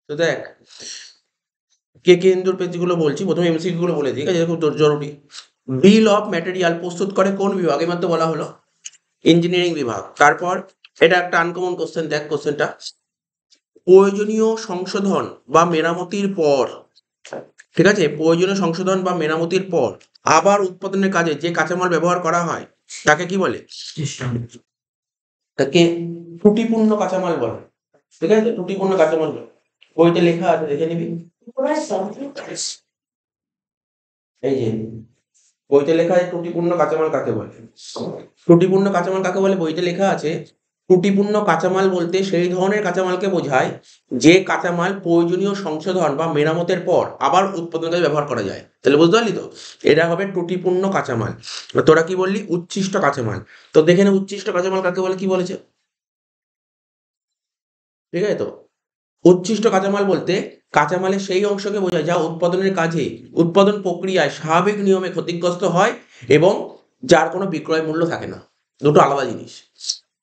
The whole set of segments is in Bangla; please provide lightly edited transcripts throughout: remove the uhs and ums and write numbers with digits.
তো দেখ কে কেন্দ্র পেজগুলো বলছি, প্রথমে এমসিকিউ গুলো বলে দিই, ঠিক আছে? খুব জরুরি। বিল অফ ম্যাটেরিয়াল প্রস্তুত করে কোন বিভাগ? এবার তো বলা হলো ইঞ্জিনিয়ারিং বিভাগ। তারপর এটা একটা আনকমন কোশ্চেন, দেখ কোশ্চেনটা, প্রয়োজনীয় সংশোধন বা মেরামতির পর, ঠিক আছে, প্রয়োজনীয় সংশোধন বা মেরামতির পর আবার উৎপাদনের কাজে যে কাঁচামাল ব্যবহার করা হয় তাকে কি বলে? তাকে ত্রুটিপূর্ণ কাঁচামাল বলে, ঠিক আছে? ত্রুটিপূর্ণ কাঁচামাল বলে, বইতে লেখা আছে, দেখে নিবি। এই যে বইতে লেখা আছে ত্রুটিপূর্ণ কাঁচামাল কাকে বলে। ত্রুটিপূর্ণ কাঁচামাল কাকে বলে বইতে লেখা আছে, ত্রুটিপূর্ণ কাঁচামাল বলতে সেই ধরনের কাঁচামালকে বোঝায় যে কাঁচামাল প্রয়োজনীয় সংশোধন বা মেরামতের পর আবার উৎপাদন কাজে ব্যবহার করা যায়। তাহলে বুঝতে পারলি তো, এটা হবে ত্রুটিপূর্ণ কাঁচামাল। তোরা কি বললি? উচ্ছিষ্ট কাঁচামাল। তো দেখে নে উচ্ছিষ্ট কাঁচামাল কাকে বলে, কি বলেছে, ঠিক আছে তো? উচ্ছিষ্ট কাঁচামাল বলতে কাঁচামালের সেই অংশকে বোঝায় যা উৎপাদনের কাজে, উৎপাদন প্রক্রিয়ায় স্বাভাবিক নিয়মে ক্ষতিগ্রস্ত হয় এবং যার কোনো বিক্রয় মূল্য থাকে না। দুটো আলাদা জিনিস।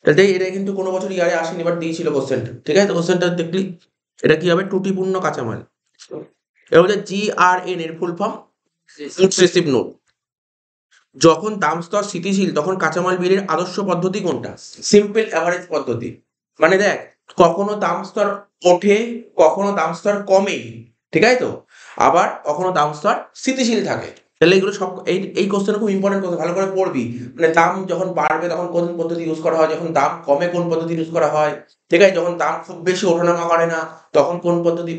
তাহলে এটা কিন্তু কোনো বছর ইয়ারে আসেনি, বাট দিয়েছিল কোশ্চেনটা, ঠিক আছে? তো কোশ্চেনটা দেখলি, এটা কি হবে? ত্রুটিপূর্ণ কাঁচামাল। এটা হচ্ছে GRN এর full form, goods receive note. যখন দাম স্তর স্থিতিশীল তখন কাঁচামাল বিলের আদর্শ পদ্ধতি কোনটা? সিম্পল অ্যাভারেজ পদ্ধতি। মানে দেখ, কখনো দাম স্তর ওঠে, কখনো দাম স্তর কমে, ঠিক আছে তো? আবার কখনো দাম স্তর স্থিতিশীল থাকে। তাহলে এগুলো সব এই কোশ্চেন খুব ইম্পর্টেন্ট কথা, ভালো করে পড়বি। মানে দাম যখন বাড়বে তখন কোন পদ্ধতি ইউজ করা হয়, যখন দাম কমে কোন পদ্ধতি ইউজ করা হয়, ঠিক আছে? যখন দাম খুব বেশি ওঠানামা করে না তখন কোন পদ্ধতি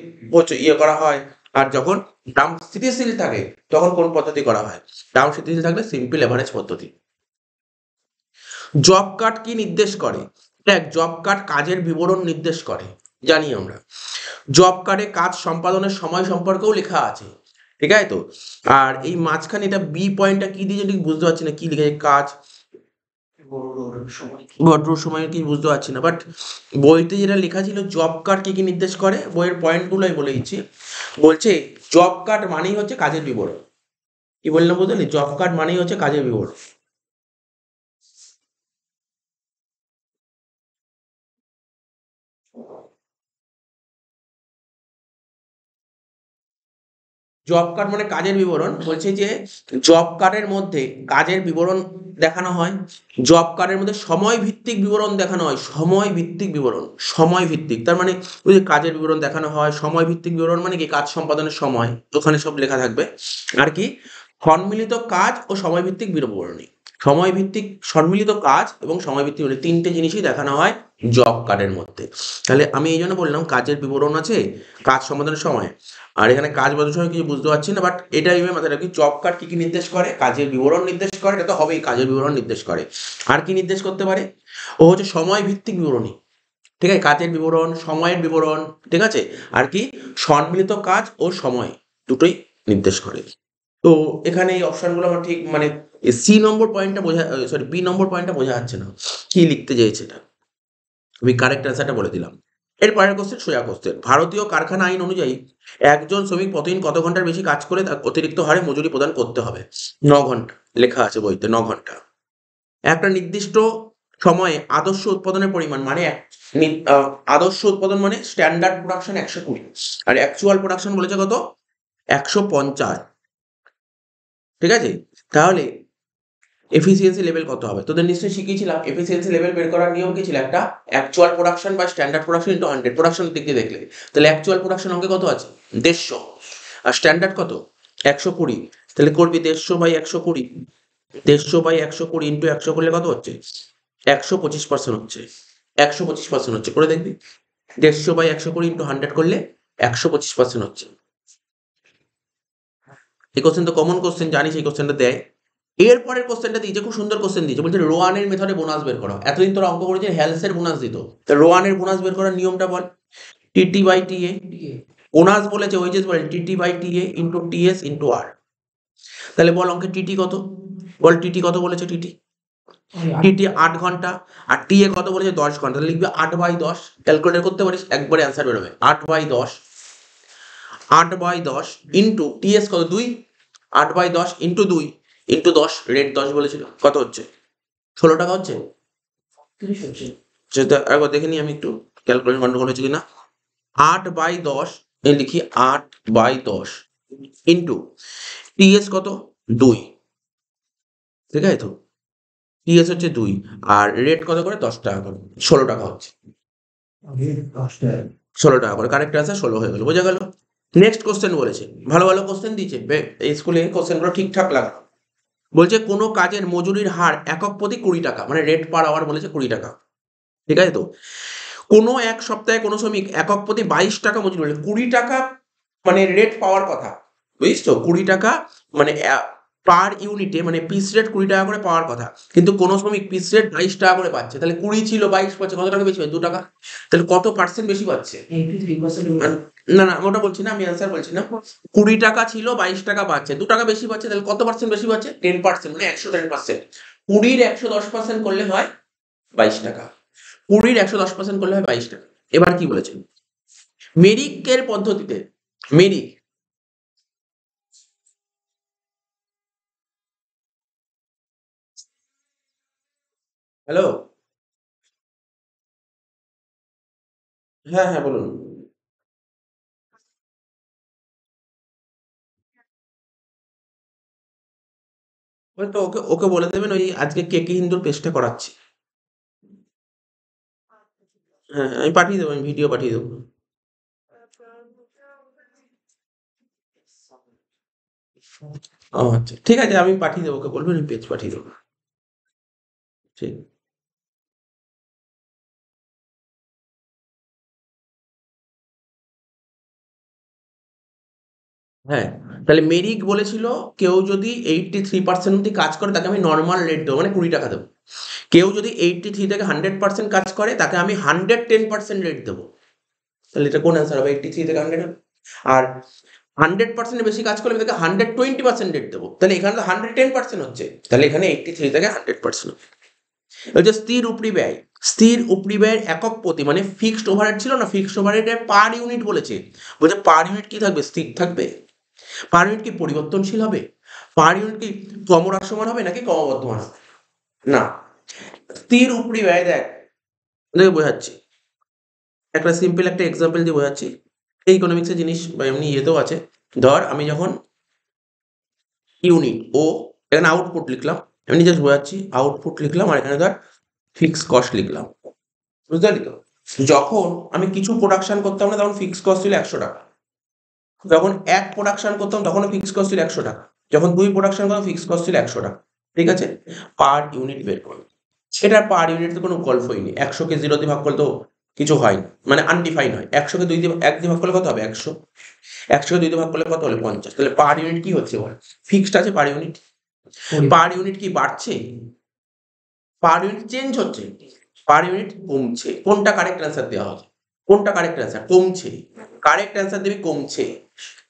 ইয়ে করা হয়, আর যখন দাম স্থিতিশীল থাকে তখন কোন পদ্ধতি করা হয়। দাম স্থিতিশীল থাকলে সিম্পল এভারেজ পদ্ধতি। জব কার্ড কি নির্দেশ করে? দেখ, জব কার্ড কাজের বিবরণ নির্দেশ করে, জানি আমরা। জব কার্ডে কাজ সম্পাদনের সময় সম্পর্কেও লেখা আছে, ঠিক আছে তো? আর এই মাঝখানে এটা বি পয়েন্টটা কি দিয়েছে ঠিক বুঝতে পারছি না, কি লিখেছে? কাজ বড় সময় কি বুঝতে পারছি না, বাট বইতে যেটা লেখা ছিল জব কার্ড কি কি নির্দেশ করে, বইয়ের পয়েন্টগুলোই বলে দিচ্ছি। বলছে জব কার্ড মানেই হচ্ছে কাজের বিবরণ। কি বললাম বুঝলি? জব কার্ড মানেই হচ্ছে কাজের বিবরণ। জব কার্ড মানে কাজের বিবরণ। বলছে যে জব কার্ডের মধ্যে কাজের বিবরণ দেখানো হয়, জব কার্ডের মধ্যে সময় ভিত্তিক বিবরণ দেখানো হয়, সময় ভিত্তিক বিবরণ, সময় ভিত্তিক, তার মানে ওই যে কাজের বিবরণ দেখানো হয়, সময় ভিত্তিক বিবরণ মানে কি কাজ সম্পাদনের সময় ওখানে সব লেখা থাকবে। আর কি সম্মিলিত কাজ ও সময় ভিত্তিক বিবরণী, সময় ভিত্তিক সম্মিলিত কাজ এবং সময় ভিত্তিক মানে তিনটে জিনিসই দেখানো হয় জব কার্ডের মধ্যে। তাহলে আমি এই জন্য বললাম কাজের বিবরণ আছে, কাজ সম্পাদনের সময়, আর এখানে কাজ বাজার সময় কিছু বুঝতে পারছি না, বাট এটা এইভাবে মাথায় রাখি, জব কার্ড কি কি নির্দেশ করে? কাজের বিবরণ নির্দেশ করে, এটা তো হবেই, কাজের বিবরণ নির্দেশ করে। আর কি নির্দেশ করতে পারে? ও হচ্ছে সময় ভিত্তিক বিবরণী, ঠিক আছে? কাজের বিবরণ, সময়ের বিবরণ, ঠিক আছে? আর কি সম্মিলিত কাজ ও সময় দুটোই নির্দেশ করে। তো এখানে এই অপশনগুলো আমার ঠিক মানে সি নম্বর পয়েন্টটা বোঝা, সরি বি নম্বর পয়েন্টটা বোঝা যাচ্ছে না কি লিখতে চাইছে এটা। আমি কারেক্ট অ্যান্সারটা বলে দিলাম। এর পরের কোশ্চেন সোজা কোশ্চেন, ভারতীয় কারখানা আইন অনুযায়ী একজন শ্রমিক প্রতিদিন কত ঘন্টার বেশি কাজ করে তার অতিরিক্ত হারে মজুরি প্রদান করতে হবে? 9 ঘন্টা লেখা আছে বইতে, 9 ঘন্টা। একটা নির্দিষ্ট সময়ে আদর্শ উৎপাদনের পরিমাণ মানে আদর্শ উৎপাদন মানে স্ট্যান্ডার্ড প্রোডাকশন 120, আর অ্যাকচুয়াল প্রোডাকশন বলেছে কত? 150, ঠিক আছে? তাহলে এফিসিয়েন্সি লেভেল কত হবে? তোদের নিশ্চয়ই শিখিয়েছিলাম এফিসিয়েন্সি লেভেল বের করার নিয়ম কি ছিল? একটা অ্যাকচুয়াল প্রোডাকশন বা স্ট্যান্ডার্ড প্রোডাকশন ইন্টু 100, প্রোডাকশনের দিক দিয়ে দেখলে। তাহলে অ্যাকচুয়াল প্রোডাকশন অঙ্কে কত আছে? 150, আর স্ট্যান্ডার্ড কত? 120। তাহলে করবি 150/120, 150/120 ইন্টু 100 করলে কত হচ্ছে? 125% হচ্ছে, 125% হচ্ছে, করে দেখবি। 150/120 ইন্টু 100 করলে 125% হচ্ছে। এই কোশ্চেন তো কমন কোশ্চেন, জানিস এই কোশ্চেনটা দেয়। এরপরের কোশ্চেনটা দিয়েছে, খুব সুন্দর কোশ্চেন দিয়েছে, বলছে রোয়ানের মেথডে বোনাস বের করো। এতদিন তোরা অঙ্ক করেছিস হেলসের বোনাস দিত, তা রোয়ানের বোনাস বের করার নিয়মটা বল। TT/TA, বোনাস বলেছে ওয়েজেস বলে TT/TA ইন্টু TS ইন্টু আর। তাহলে বল অঙ্কে টিটি কত? বল টিটি কত বলেছে? টিটি 8 ঘন্টা, আর টিএ কত বলেছে? 10 ঘন্টা। তাহলে লিখবি 8/10, ক্যালকুলেটর করতে পারিস, একবারে অ্যান্সার বেরোবে। 8/10, 8/10 ইন্টু টিএস কত? 2, 8/10 ইন্টু 2 ইন্টু 10, রেট 10 বলেছিল, কত হচ্ছে? 16 টাকা হচ্ছে। সেটা একবার দেখে নিই আমি একটু, ক্যালকুলেশন গন্ডগোল হয়েছে কিনা। 8/10 লিখি 8/10 ইন্টু টিএস কত 2, ঠিক আছে তো, টিএস হচ্ছে 2 আর রেট কত করে 10 টাকা করে, 16 টাকা হচ্ছে, 16 টাকা করে, কারেক্ট আনসার 16 হয়ে গেল, বোঝা গেল। নেক্সট কোশ্চেন বলেছে, ভালো ভালো কোশ্চেন দিয়েছে, এই স্কুলে কোশ্চেনগুলো ঠিকঠাক লাগলো। বলছে কোনো কাজের মজুরির হার একক প্রতি 20 টাকা, মানে রেট পার আওয়ার বলেছে 20 টাকা, ঠিক আছে তো। কোনো এক সপ্তাহে কোনো শ্রমিক একক প্রতি 22 টাকা মজুরি হলে 20 টাকা মানে রেট পাওয়ার কথা, বুঝিস তো, 20 টাকা মানে পার ইউনিটে মানে পিস রেট 20 টাকা করে পাওয়ার কথা, কিন্তু কোনো শ্রমিক পিস রেট 22 টাকা করে পাচ্ছে, তাহলে 20 ছিল 22 পাচ্ছে, কত টাকা বেশি পাচ্ছে, 2 টাকা, তাহলে কত পার্সেন্ট বেশি পাচ্ছে? না না ওটা বলছি না, আমি অ্যান্সার বলছি না। 20 টাকা ছিল 22 টাকা পাচ্ছে, 2 টাকা বেশি পাচ্ছে, তাহলে কত পার্সেন্ট বেশি পাচ্ছে? 10%, মানে 110%। 20-র 110% করলে হয় 22 টাকা, 20-র 110% করলে হয় 22 টাকা। এবার কি বলেছেন, মেরিকের পদ্ধতিতে, মেরিক, হ্যালো, হ্যাঁ হ্যাঁ বলুন। ওই তো ওকে ওকে বলে দেবেন ওই আজকে কেকে হিন্দুর পেজটা করাচ্ছি। হ্যাঁ হ্যাঁ, আমি পাঠিয়ে দেবো, আমি ভিডিও পাঠিয়ে দেবো। ও আচ্ছা ঠিক আছে, আমি পাঠিয়ে দেবো, ওকে বলবেন পেজ পাঠিয়ে দেবো। ঠিক, হ্যাঁ, তাহলে মেরিক বলেছিল কেউ যদি 83% অব্দি কাজ করে তাকে আমি নর্মাল রেট দেবো, মানে 20 টাকা দেবো। কেউ যদি 83 থেকে 100% কাজ করে তাকে আমি 110% রেট দেবো। তাহলে এটা কোন অ্যান্সার হবে? 83 থেকে 100 হবে। আর 100% বেশি কাজ করলে আমি তাকে 120% রেট দেবো, তাহলে এখানে তো 110% হচ্ছে, তাহলে এখানে 83 থেকে 100% হবে। ওই যে স্থির উপরি ব্যয়, স্থির উপরি ব্যয়ের একক প্রতি মানে ফিক্সড ওভারহেড ছিল না, ফিক্সড ওভারহেডের পার ইউনিট বলেছে, বলছে পার ইউনিট কি থাকবে? স্থির থাকবে। পার ইউনিট কি পরিবর্তনশীল হবে? পার ইউনিট কি ক্রমহ্রাসমান হবে নাকি ক্রমবর্ধমান হবে? না, স্থির উপরি ব্যয় দেখ, তোকে বোঝাচ্ছি, একটা সিম্পল একটা এক্সাম্পল দিয়ে বোঝাচ্ছি, এই ইকোনমিক্সের জিনিস বা এমনি ইয়েতেও আছে। ধর আমি যখন ইউনিট ও, এখানে আউটপুট লিখলাম, এমনি জাস্ট বোঝাচ্ছি, আউটপুট লিখলাম আর এখানে ধর ফিক্স কস্ট লিখলাম, বুঝতে পারলি তো। যখন আমি কিছু প্রোডাকশন করতাম না তখন ফিক্স কস্ট ছিল 100 টাকা, যখন এক প্রোডাকশন করতাম তখন ফিক্স কস্ট ছিল 100 টাকা, যখন 2 প্রোডাকশন করতাম ফিক্স কস্ট ছিল 100 টাকা, ঠিক আছে। পার ইউনিট বের করো, সেটা পার ইউনিট তো কোনো গল্পই নেই, 100-কে 0 দিয়ে ভাগ করলে তো কিছু হয় না, মানে আনডিফাইন হয়। 100-কে 2 দিয়ে 1 দিয়ে ভাগ করলে কত হবে? 100। 100-কে 2 দিয়ে ভাগ করলে কত হলে 50, তাহলে পার ইউনিট কি হচ্ছে বল? ফিক্সড আছে পার ইউনিট। পার ইউনিট কি বাড়ছে? পার ইউনিট চেঞ্জ হচ্ছে, পার ইউনিট কমছে। কোনটা কারেক্ট অ্যান্সার দেওয়া হবে? কোনটা কারেক্ট অ্যান্সার? কমছে। কারেক্ট অ্যান্সার দেবে কমছে,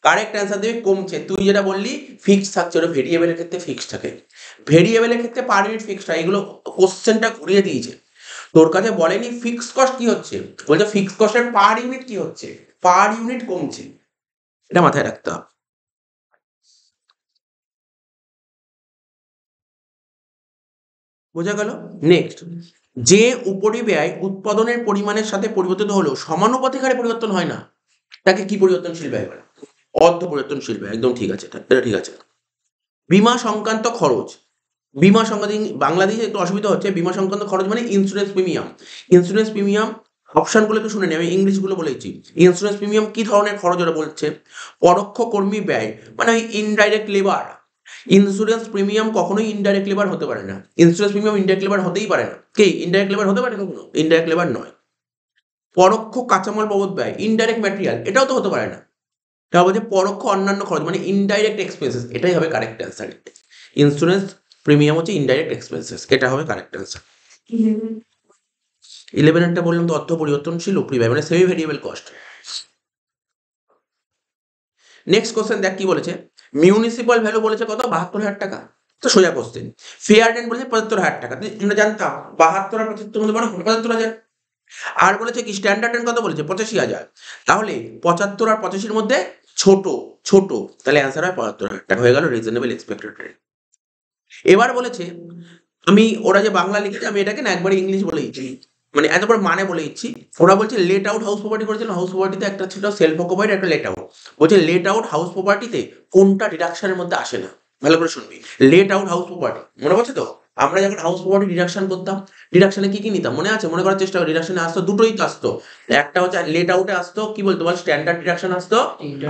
কারেক্ট অ্যান্সার দেবে কমছে। তুই যেটা বললি ফিক্সড থাকছে, ওটা ভেরিয়েবলের ক্ষেত্রে ফিক্সড থাকে, ভেরিয়েবলের ক্ষেত্রে পার ইউনিট ফিক্সড হয়। এগুলো কোশ্চেনটা ঘুরিয়ে দিয়েছে, তোর কাছে বলেনি ফিক্সড কস্ট কি হচ্ছে, বলছে ফিক্সড কস্টের পার ইউনিট কি হচ্ছে, পার ইউনিট কমছে, এটা মাথায় রাখতে হবে। বোঝা গেল? নেক্সট, যে উপরিব্যয় উৎপাদনের পরিমাণের সাথে পরিবর্তিত হলেও সমানুপাতিক হারে পরিবর্তন হয় না, তাকে কি পরিবর্তনশীল ব্যয় বলে? অর্ধ পরিবর্তনশীল ব্যয়, একদম ঠিক আছে, এটা ঠিক আছে। বীমা সংক্রান্ত খরচ, বীমা সংক্রান্ত, বাংলা দিয়ে একটু অসুবিধা হচ্ছে, বীমা সংক্রান্ত খরচ মানে ইন্স্যুরেন্স প্রিমিয়াম। ইন্স্যুরেন্স প্রিমিয়াম অপশনগুলো তো শুনে নি, আমি ইংলিশগুলো বলেছি। ইন্স্যুরেন্স প্রিমিয়াম কি ধরনের খরচ ওরা বলছে? পরোক্ষ কর্মী ব্যয়, মানে ওই ইনডাইরেক্ট লেবার। ইন্স্যুরেন্স প্রিমিয়াম কখনোই ইনডাইরেক্ট লেবার হতে পারে না, ইন্স্যুরেন্স প্রিমিয়াম ইনডাইরেক্ট লেবার হতেই পারে না। কি ইনডাইরেক্ট লেবার হতে পারে কখনো? ইনডাইরেক্ট লেবার নয়। পরোক্ষ কাঁচামাল বাবদ ব্যয়, ইনডাইরেক্ট ম্যাটেরিয়াল, এটাও তো হতে পারে না। এটা বলছে পরোক্ষ অন্যান্য খরচ মানে ইনডাইরেক্ট এক্সপেন্সেস, এটাই হবে কারেক্ট অ্যান্সার। ইন্স্যুরেন্স প্রিমিয়াম হচ্ছে ইনডাইরেক্ট এক্সপেন্সেস, এটা হবে কারেক্ট অ্যান্সার। 11 বললাম তো, অর্থ পরিবর্তনশীল উপরি ব্যয় মানে semi variable cost. Next question দেখ কি বলেছে, মিউনিসিপাল ভ্যালু বলেছে কত? 72,000 টাকা, তো সোজা কোশ্চেন। ফেয়ার রেন্ট বলেছে 75,000 টাকা, আমরা জানতাম 72 আর 75 মধ্যে মানে 75,000। আর বলেছে কি স্ট্যান্ডার্ড রেন্ট কত বলেছে? 85,000। তাহলে 75 আর 85-র মধ্যে ছোট, ছোট, তাহলে অ্যান্সার হয় 75,000 টাকা, হয়ে গেল রিজনেবল এক্সপেক্টেড রেন্ট। এবার বলেছে, আমি ওরা যে বাংলা লিখেছে আমি এটাকে না একবার ইংলিশ বলে দিচ্ছি, মানে এত বড় মানে বলে দিচ্ছি। ওরা বলছে লেট আউট হাউস প্রপার্টি করেছিল, হাউস প্রপার্টিতে একটা ছিল সেলফ অকুপাইড, একটা লেট আউট। বলছে লেট আউট হাউস প্রপার্টিতে কোনটা ডিডাকশনের মধ্যে আসে না? ভালো করে শুনবি। লেট আউট হাউস প্রপার্টি মনে পড়ছে তো? আমরা যখন হাউস প্রপার্টি ডিডাকশন করতাম, ডিডাকশনে কি কি নিতাম মনে আছে? মনে করার চেষ্টা করি। ডিডাকশনে আসতো দুটোই তো আসতো, একটা হচ্ছে লেট আউটে আসতো কি বলতো বল, স্ট্যান্ডার্ড ডিডাকশন আসতো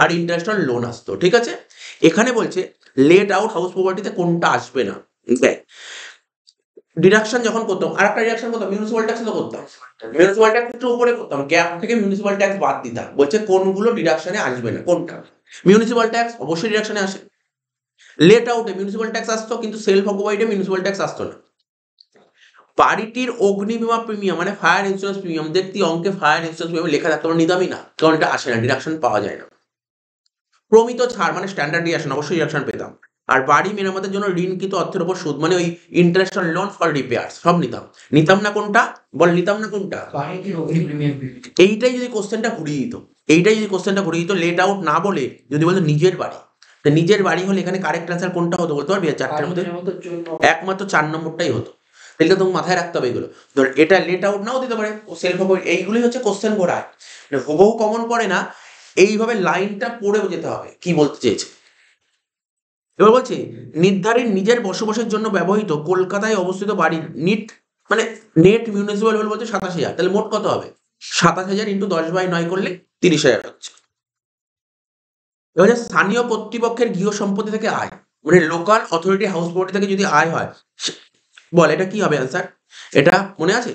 আর ইন্টারেস্ট অন লোন আসতো, ঠিক আছে? এখানে বলছে লেট আউট হাউস প্রপার্টিতে কোনটা আসবে না। দেখ, ডিডাকশন যখন করতাম, আর একটা ডিডাকশন করতাম মিউনিসিপাল ট্যাক্স তো করতাম, মিউনিসিপাল ট্যাক্স একটু উপরে করতাম, গ্যাপ থেকে মিউনিসিপাল ট্যাক্স বাদ দিতাম। বলছে কোনগুলো ডিডাকশনে আসবে না, কোনটা? মিউনিসিপাল ট্যাক্স অবশ্যই ডিডাকশনে আসে। লেট আউটে মিউনিসিপাল ট্যাক্স আসতো কিন্তু সেলফ অকুপাইডে মিউনিসিপাল ট্যাক্স আসতো না। বাড়িটির অগ্নি বীমা প্রিমিয়াম মানে ফায়ার ইন্স্যুরেন্স প্রিমিয়াম, দেখতি অঙ্কে ফায়ার ইন্স্যুরেন্স প্রিমিয়াম লেখা থাকতো, আমরা নিতামই না, কারণ এটা আসে না, ডিডাকশন পাওয়া যায় না। প্রমিত ছাড় মানে স্ট্যান্ডার্ড ডিডাকশন, অবশ্যই ডিডাকশন পেতাম। আর বাড়ি মেরামতের জন্য ঋণকৃত অর্থের উপর সুদ মানে ওই interest on loan for repairs, সব নিতাম। নিতাম না কোনটা বল, নিতাম না কোনটা? এইটাই যদি কোশ্চেনটা ঘুরিয়ে দিত, এইটাই যদি কোশ্চেনটা ঘুরিয়ে দিত, লেট আউট না বলে যদি বলতো নিজের বাড়ি, তা নিজের বাড়ি হলে এখানে কারেক্ট অ্যান্সার কোনটা হতো বলতে পারবি? চারটের মধ্যে একমাত্র 4 নম্বরটাই হতো। তাহলে তোমাকে মাথায় রাখতে হবে এগুলো। ধর এটা লেট আউট নাও দিতে পারে, সেলফ অকুপাইড, এইগুলোই হচ্ছে কোশ্চেন ঘোরায়, হুবহু কমন পড়ে না। এইভাবে লাইনটা পড়ে যেতে হবে কি বলতে চেয়েছে। এবার বলছি নির্ধারিত নিজের বসবাসের জন্য ব্যবহৃত কলকাতায় অবস্থিত বাড়ির নিট মানে নেট মিউনিসিপাল হল বলছে 27,000, তাহলে মোট কত হবে? 27,000 ইন্টু 10/9 করলে 30,000 হচ্ছে। এবার হচ্ছে স্থানীয় কর্তৃপক্ষের গৃহ সম্পত্তি থেকে আয় মানে লোকাল অথরিটি হাউস প্রপার্টি থেকে যদি আয় হয়, বল এটা কি হবে অ্যান্সার? এটা মনে আছে?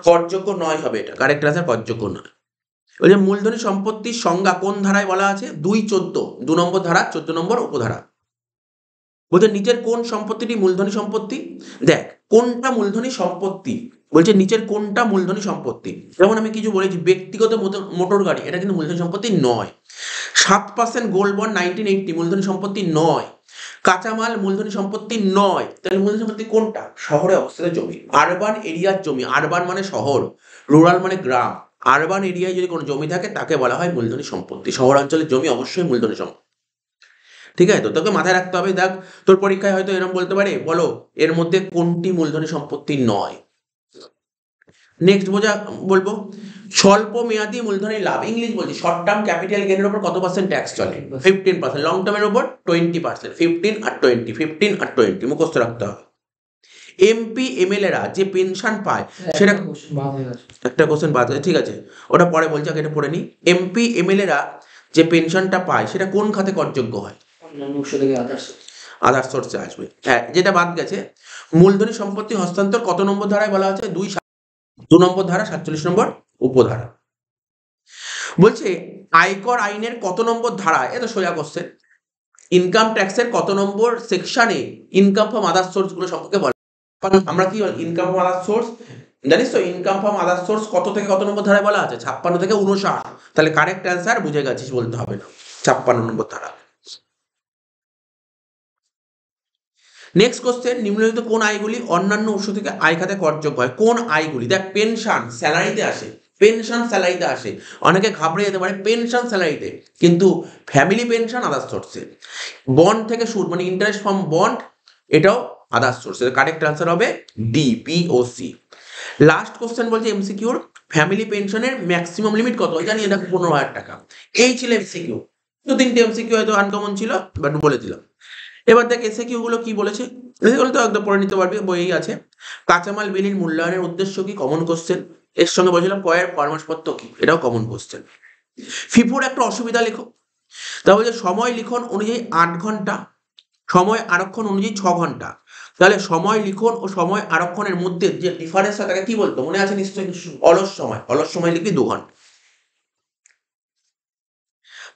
করযোগ্য নয় হবে, এটা কারেক্ট অ্যান্সার, করযোগ্য নয়। ওই যে মূলধনী সম্পত্তির সংজ্ঞা কোন ধারায় বলা আছে? 2.14, 2 নম্বর ধারা, 14 নম্বর উপধারা। বলছে নিচের কোন সম্পত্তিটি মূলধনী সম্পত্তি? দেখ কোনটা মূলধনী সম্পত্তি, বলছে নিচের কোনটা মূলধনী সম্পত্তি। যেমন আমি কিছু বলেছি ব্যক্তিগত মোটর গাড়ি, এটা কিন্তু মূলধনী সম্পত্তি নয়। 7% গোল্ড বন্ড 1980 মূলধনী সম্পত্তি নয়। কাঁচামাল মূলধনী সম্পত্তি নয়। তাহলে মূলধনী সম্পত্তি কোনটা? শহরে অবস্থিত জমি, আরবান এরিয়ার জমি, আরবান মানে শহর, রুরাল মানে গ্রাম। আরবান এরিয়ায় যদি কোনো জমি থাকে তাকে বলা হয় মূলধনী সম্পত্তি। শহরাঞ্চলের জমি অবশ্যই মূলধনী সম্পত্তি, ঠিক আছে? তো তোকে মাথায় রাখতে হবে। দেখ তোর পরীক্ষায় হয়তো এরকম বলতে পারে, বলো এর মধ্যে কোনটি মূলধনী সম্পত্তি নয়। নেক্সট বলবো স্বল্প মেয়াদী মূলধনী লাভ, ইংলিশ বলছি। শর্ট টার্ম ক্যাপিটাল গেইনের উপর কত পার্সেন্ট ট্যাক্স চলে? 15%। লং টার্মের উপর 20%। 15 আর 20, 15 আর 20 মুখস্থ রাখতে হবে। এমপি এমএলএ রা যে পেনশন পায় সেটা একটা কোশ্চেন বাদ, ঠিক আছে ওটা পরে বলছি, আগে এটা পড়ে নি। এমপি এমএলএ রা যে পেনশনটা পায় সেটা কোন খাতে করযোগ্য হয়? আদার সোর্সে আসবে। হ্যাঁ, যেটা বাদ গেছে মূলধনী সম্পত্তি হস্তান্তর কত নম্বর ধারায় বলা আছে? 2 নম্বর ধারা, 47 নম্বর উপধারা। বলছে আয়কর আইনের কত নম্বর ধারায়, এটা সোজা কোশ্চেন, ইনকাম ট্যাক্সের কত নম্বর সেকশনে ইনকাম ফ্রম আদার সোর্স গুলো সম্পর্কে বলা। আমরা কি ইনকাম ফ্রম আদার সোর্স জানিস তো? ইনকাম ফ্রম আদার সোর্স কত থেকে কত নম্বর ধারায় বলা আছে? 56 থেকে 59। তাহলে কারেক্ট অ্যান্সার বুঝে গেছিস, বলতে হবে না, 56 নম্বর ধারা। নেক্সট কোশ্চেন, নিম্নলিখিত কোন আয়গুলি অন্যান্য উৎস থেকে আয় খাতে করযোগ্য হয়? কোন আয়গুলি? দেখ পেনশন স্যালারিতে আসে, পেনশন স্যালারিতে আসে। অনেকে ঘাবড়ে যেতে পারে পেনশন স্যালারিতে, কিন্তু ফ্যামিলি পেনশন আদার সোর্সে। বন্ড থেকে সুদ মানে ইন্টারেস্ট ফ্রম বন্ড, এটাও আদার সোর্সে। কারেক্ট আনসার হবে ডি, বি ও সি। লাস্ট কোশ্চেন বলছে এমসিকিউর, ফ্যামিলি পেনশনের ম্যাক্সিমাম লিমিট কত? জানি এটা 15,000 টাকা। এই ছিল এমসিকিউ। 2-3টে এমসিকিউ হয়তো আনকমন ছিল, বাট বলে দিলাম। এবার দেখ এসে কিউ গুলো কি বলেছে, এগুলো তো একদম পড়ে নিতে পারবি, বইয়েই আছে। কাঁচামাল বিলির মূল্যায়নের উদ্দেশ্য কি? Common question. এর সঙ্গে বলছিলাম ক্রয়ের পরামর্শপত্র কি? এটাও কমন কোশ্চেন। ফিফোর একটা অসুবিধা লেখো, তা বলছে সময় লিখন অনুযায়ী 8 ঘন্টা, সময় আরক্ষণ অনুযায়ী 6 ঘন্টা। তাহলে সময় লিখন ও সময় আরক্ষণের মধ্যে যে ডিফারেন্স হয় তাকে কি বলতো? মনে আছে নিশ্চয়ই, অলস সময়। অলস সময় লিখবি 2 ঘন্টা।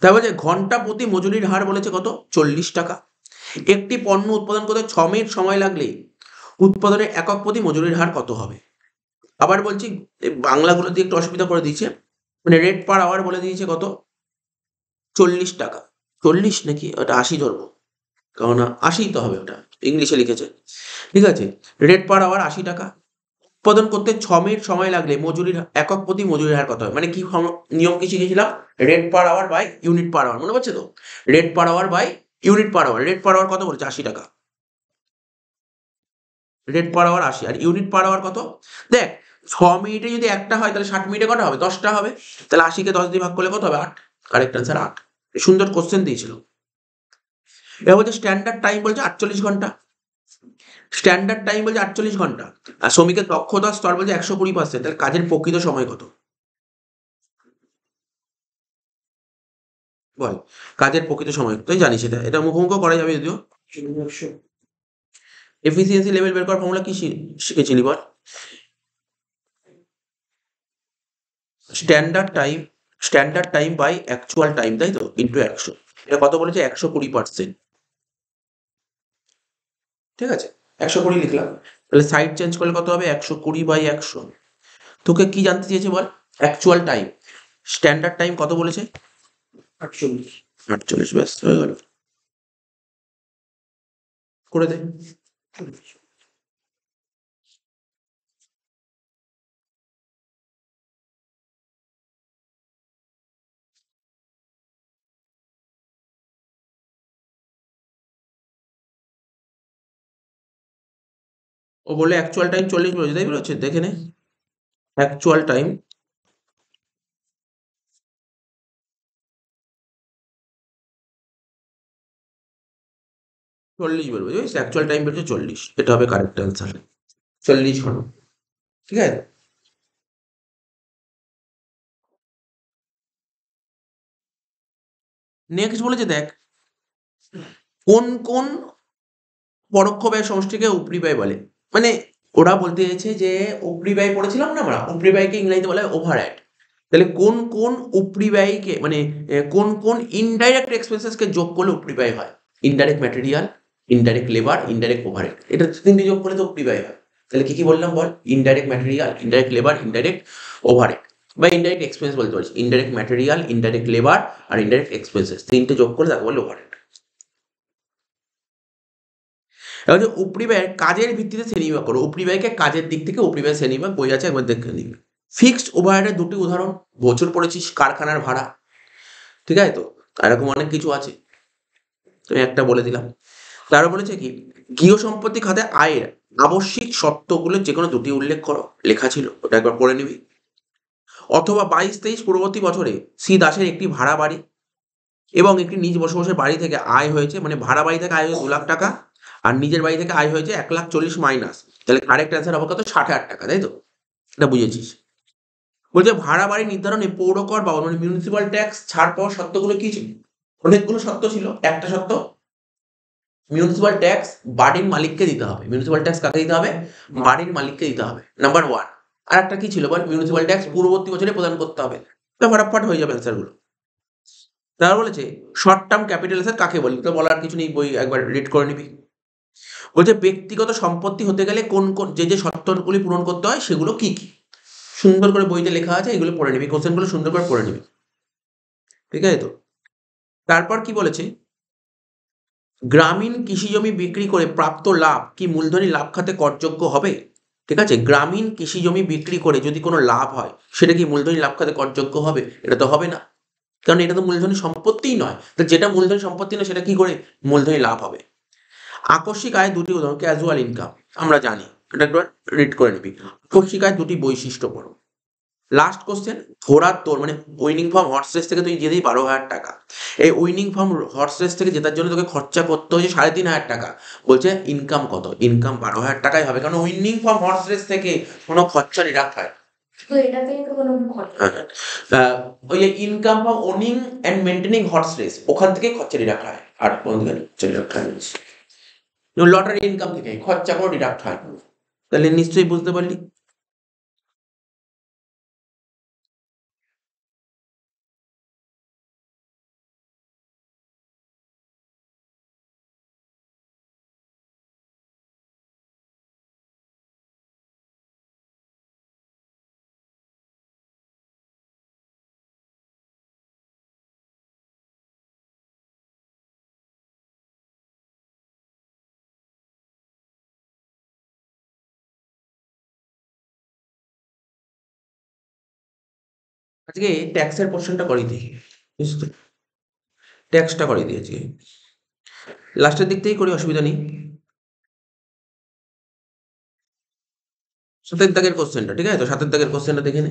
তারপর যে ঘন্টা প্রতি মজুরির হার বলেছে কত? 40 টাকা। একটি পণ্য উৎপাদন করতে 6 মিনিট সময় লাগলে উৎপাদনের একক প্রতি মজুরির হার কত হবে? আবার বলছি বাংলাগুলো দিয়ে একটু অসুবিধা করে দিয়েছে, মানে রেট পার আওয়ার বলে দিয়েছে কত? 40 টাকা। 40 নাকি ওটা 80 ধরবো, কারণ 80 তো হবে, ওটা ইংলিশে লিখেছে, ঠিক আছে। রেট পার আওয়ার 80 টাকা। উৎপাদন করতে 6 মিনিট সময় লাগলে মজুরির একক প্রতি মজুরির হার কত হবে? মানে কি নিয়ম কি শিখেছিলাম? Rate per hour by unit per hour, মনে পড়ছে তো? Rate per hour by unit per hour. Rate per hour কত বলছে? 80 টাকা। রেট পার আওয়ার 80, আর ইউনিট পার আওয়ার কত? দেখ, 6 মিনিটে যদি একটা হয় তাহলে 60 মিনিটে কটা হবে? 10টা হবে। তাহলে 80কে 10 দিয়ে ভাগ করলে কত হবে? 8। Correct answer 8। সুন্দর কোশ্চেন দিয়েছিল। এবার বলছে স্ট্যান্ডার্ড টাইম বলছে 48 ঘন্টা। স্ট্যান্ডার্ড টাইম বলছে 48 ঘন্টা। আর শ্রমিকের দক্ষতার স্তর বলছে 120%। তাহলে কাজের প্রকৃত সময় কত? বল, কাজের প্রকৃত সময় তুই জানিস, এটা মুখোমুখি করা যাবে যদিও। এফিসিয়েন্সি লেভেল বের করার ফর্মুলা কি শিখেছিলি বল? Standard time, standard time by actual time, তাই তো, ইন্টু 100। এটা কত বলেছে? 120%। ঠিক আছে, 120 লিখলাম। তাহলে সাইড চেঞ্জ করলে কত হবে? 120/100। তোকে কি জানতে চেয়েছে বল? Actual time. স্ট্যান্ডার্ড টাইম কত বলেছে? 48। 48, ব্যাস হয়ে গেল। করে দে। ও বলে অ্যাকচুয়াল টাইম 40 বলেছে, তাই বলেছে? দেখে নে। অ্যাকচুয়াল টাইম 40 বলবে, বুঝিস? অ্যাকচুয়াল টাইম বলছে 40। এটা হবে কারেক্ট অ্যান্সার। 40 ঘন্টা। ঠিক আছে। নেক্সট বলেছে দেখ, কোন কোন পরোক্ষ ব্যয় সমষ্টিকে উপরি ব্যয় বলে? মানে ওরা বলতে চাইছে যে উপরি ব্যয় পড়েছিলাম না আমরা, উপরি ব্যয়কে ইংরেজিতে বলা হয় ওভারহেড। তাহলে কোন কোন উপরি ব্যয়কে মানে কোন কোন ইনডাইরেক্ট এক্সপেন্সেসকে যোগ করলে উপরি ব্যয় হয়? Indirect material, indirect labour, indirect overhead. এটা তিনটে যোগ করলে তো উপরি ব্যয় হয়। তাহলে কি কি বললাম বল? Indirect material, indirect labour, indirect overhead, বা ইনডাইরেক্ট এক্সপেন্স বলতে পারিস। ইনডাইরেক্ট ম্যাটেরিয়াল, ইনডাইরেক্ট লেবার আর ইনডাইরেক্ট এক্সপেন্সেস, তিনটে যোগ করে তাকে বলে ওভারহেড। এবার হচ্ছে উপরি ব্যয়ের কাজের ভিত্তিতে শ্রেণীবিভাগ করো। উপরি ব্যয়কে কাজের দিক থেকে উপরি ব্যয় শ্রেণীবিভাগ বই আছে, একবার দেখে নিবি। ফিক্সড ওভারহেডের দুটি উদাহরণ, বছর পড়েছিস কারখানার ভাড়া, ঠিক আছে তো, এরকম অনেক কিছু আছে, আমি একটা বলে দিলাম। তারা বলেছে কি, গৃহ সম্পত্তি খাতে আয়ের আবশ্যিক শর্তগুলো যে কোনো দুটি উল্লেখ করো, লেখা ছিল, ওটা একবার পড়ে নিবি। অথবা 22-23 পূর্ববর্তী বছরে সি দাসের একটি ভাড়া বাড়ি এবং একটি নিজ বসবাসের বাড়ি থেকে আয় হয়েছে, মানে ভাড়া বাড়ি থেকে আয় হয়েছে 2 লাখ টাকা, আর নিজের বাড়ি থেকে আয় হয়েছে 1,40,000 মাইনাস। তাহলে কারেক্ট অ্যান্সার হবে কত? 60,000 টাকা, তাই তো? এটা বুঝেছিস? বলছে ভাড়া বাড়ি নির্ধারণে পৌরকর বা মানে মিউনিসিপাল ট্যাক্স ছাড় পাওয়ার শর্তগুলো কি ছিল? অনেকগুলো শর্ত ছিল। একটা শর্ত, মিউনিসিপাল ট্যাক্স বাড়ির মালিককে দিতে হবে। মিউনিসিপাল ট্যাক্স কাকে দিতে হবে? বাড়ির মালিককে দিতে হবে, নাম্বার 1। আর একটা কি ছিল বল? মিউনিসিপাল ট্যাক্স পূর্ববর্তী বছরে প্রদান করতে হবে। তো ফটাফট হয়ে যাবে অ্যান্সার গুলো। তারা বলেছে শর্ট টার্ম ক্যাপিটাল অ্যাসেট কাকে বলে? তো বলার কিছু নেই, বই একবার রিড করে নিবি। বলছে ব্যক্তিগত সম্পত্তি হতে গেলে কোন কোন যে শর্তগুলি পূরণ করতে হয় সেগুলো কি কি? সুন্দর করে বইতে লেখা আছে, এগুলো পড়ে নিবি, কোশ্চেনগুলো সুন্দর করে পড়ে নিবি। ঠিক আছে তো? তারপর কি বলেছে, গ্রামীণ কৃষি জমি বিক্রি করে প্রাপ্ত লাভ কি মূলধনী লাভ খাতে করযোগ্য হবে? ঠিক আছে, গ্রামীণ কৃষি জমি বিক্রি করে যদি কোনো লাভ হয় সেটা কি মূলধনী লাভ খাতে করযোগ্য হবে? এটা তো হবে না, কারণ এটা তো মূলধনী সম্পত্তিই নয়। তো যেটা মূলধনী সম্পত্তি নয় সেটা কি করে মূলধনী লাভ হবে? আকস্মিক আয়ের দুটি উদাহরণ, ক্যাজুয়াল ইনকাম আমরা জানি, এটা একবার রিড করে নিবি। আকস্মিক আয়ের দুটি বৈশিষ্ট্য পড়ো। লাস্ট কোশ্চেন, ঘোড়ার দৌড় মানে উইনিং ফর্ম হর্স রেস থেকে তুই যেতেই 12,000 টাকা। এই উইনিং ফর্ম হর্স রেস থেকে জেতার জন্য তোকে খরচা করতে হয়েছে 3,500 টাকা। বলছে ইনকাম কত? ইনকাম 12,000 টাকাই হবে, কারণ উইনিং ফর্ম হর্স রেস থেকে কোনো খরচা ডিডাক্ট হয় না। তো এটা থেকে তো কোনো খরচা হ্যাঁ, ওই যে income from owning and maintaining horse race, ওখান থেকে খরচা ডিডাক্ট হয়, আর কোন দিকে খরচা ডিডাক্ট হয় না। লটারি ইনকাম থেকে খরচা কোনো ডিডাক্ট হয় না। তাহলে নিশ্চয়ই বুঝতে পারলি। আজকে ট্যাক্সের পোর্শনটা করিয়ে দিই, বুঝলি তো? ট্যাক্সটা করিয়ে দিয়েছি, লাস্টের দিক থেকেই করি, অসুবিধা নেই। সাতের দাগের কোশ্চেনটা, ঠিক আছে? তো সাতের দাগের কোশ্চেনটা দেখে নে,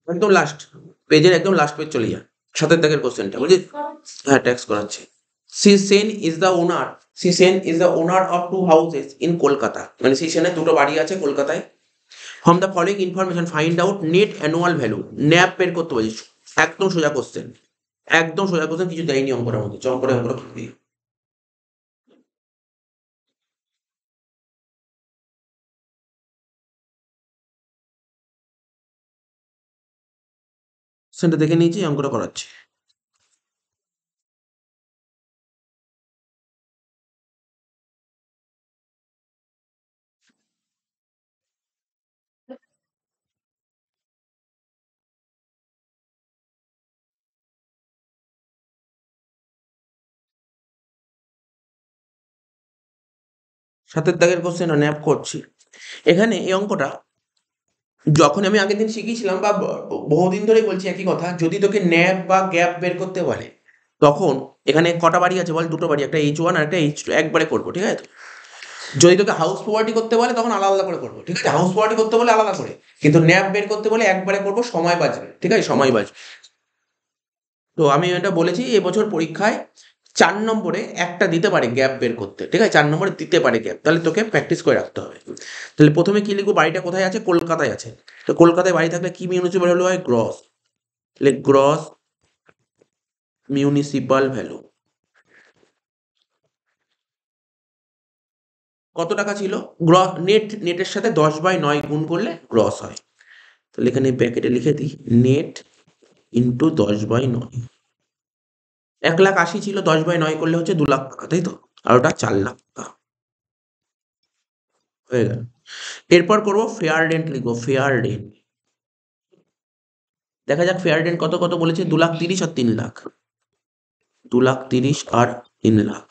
একদম লাস্ট পেজের একদম লাস্ট পেজ চলে যা। সাতের দাগের কোশ্চেনটা বুঝলি? হ্যাঁ, ট্যাক্স করাচ্ছে। Sisen is the owner, Sisen is the owner of two houses in Kolkata, মানে সিসেনের দুটো বাড়ি আছে কলকাতায়। From the following information find out net annual value, ন্যাপ বের করতে বলছিস। একদম সোজা কোশ্চেন, একদম সোজা কোশ্চেন, কিছু দেয়নি অঙ্কটার মধ্যে, অঙ্কটা করবি। সেন্টার দেখে নিয়েছি, অঙ্কটা করাচ্ছি। সাতের দাগের কোশ্চেন ন্যাপ করছি। এখানে এই অঙ্কটা যখন আমি আগের দিন শিখিয়েছিলাম বা বহুদিন ধরেই বলছি একই কথা, যদি তোকে ন্যাপ বা গ্যাপ বের করতে বলে তখন এখানে কটা বাড়ি আছে বল? দুটো বাড়ি, একটা H1 আর একটা H2, একবারে করবো, ঠিক আছে? যদি তোকে হাউস প্রপার্টি করতে বলে তখন আলাদা আলাদা করে করবো, ঠিক আছে? হাউস প্রপার্টি করতে বলে আলাদা করে, কিন্তু ন্যাপ বের করতে বলে একবারে করবো, সময় বাঁচবে, ঠিক আছে? সময় বাঁচবে। তো আমি এটা বলেছি এবছর পরীক্ষায় 4 নম্বরে একটা দিতে পারে গ্যাপ বের করতে, ঠিক আছে? 4 নম্বরে দিতে পারে গ্যাপ, তাহলে তোকে প্র্যাকটিস করে রাখতে হবে। তাহলে প্রথমে কি লিখবো? বাড়িটা কোথায় আছে? কলকাতায় আছে। তো কলকাতায় বাড়ি থাকলে কি মিউনিসিপাল ভ্যালু হয়? গ্রস। তাহলে গ্রস মিউনিসিপাল ভ্যালু কত টাকা ছিল? গ্রস নেট, নেটের সাথে 10/9 গুণ করলে গ্রস হয়। তাহলে এখানে ব্র্যাকেটে লিখে দিই নেট ইন্টু 10/9। 1,80,000 ছিল, 10/9 করলে হচ্ছে 2 লাখ টাকা, তাই তো? আর ওটা 4 লাখ টাকা হয়ে গেল। এরপর করবো ফেয়ার রেন্ট, লিখবো ফেয়ার রেন্ট। দেখা যাক ফেয়ার রেন্ট কত কত বলেছে, 2,30,000 আর 3 লাখ। 2,30,000 আর 3 লাখ,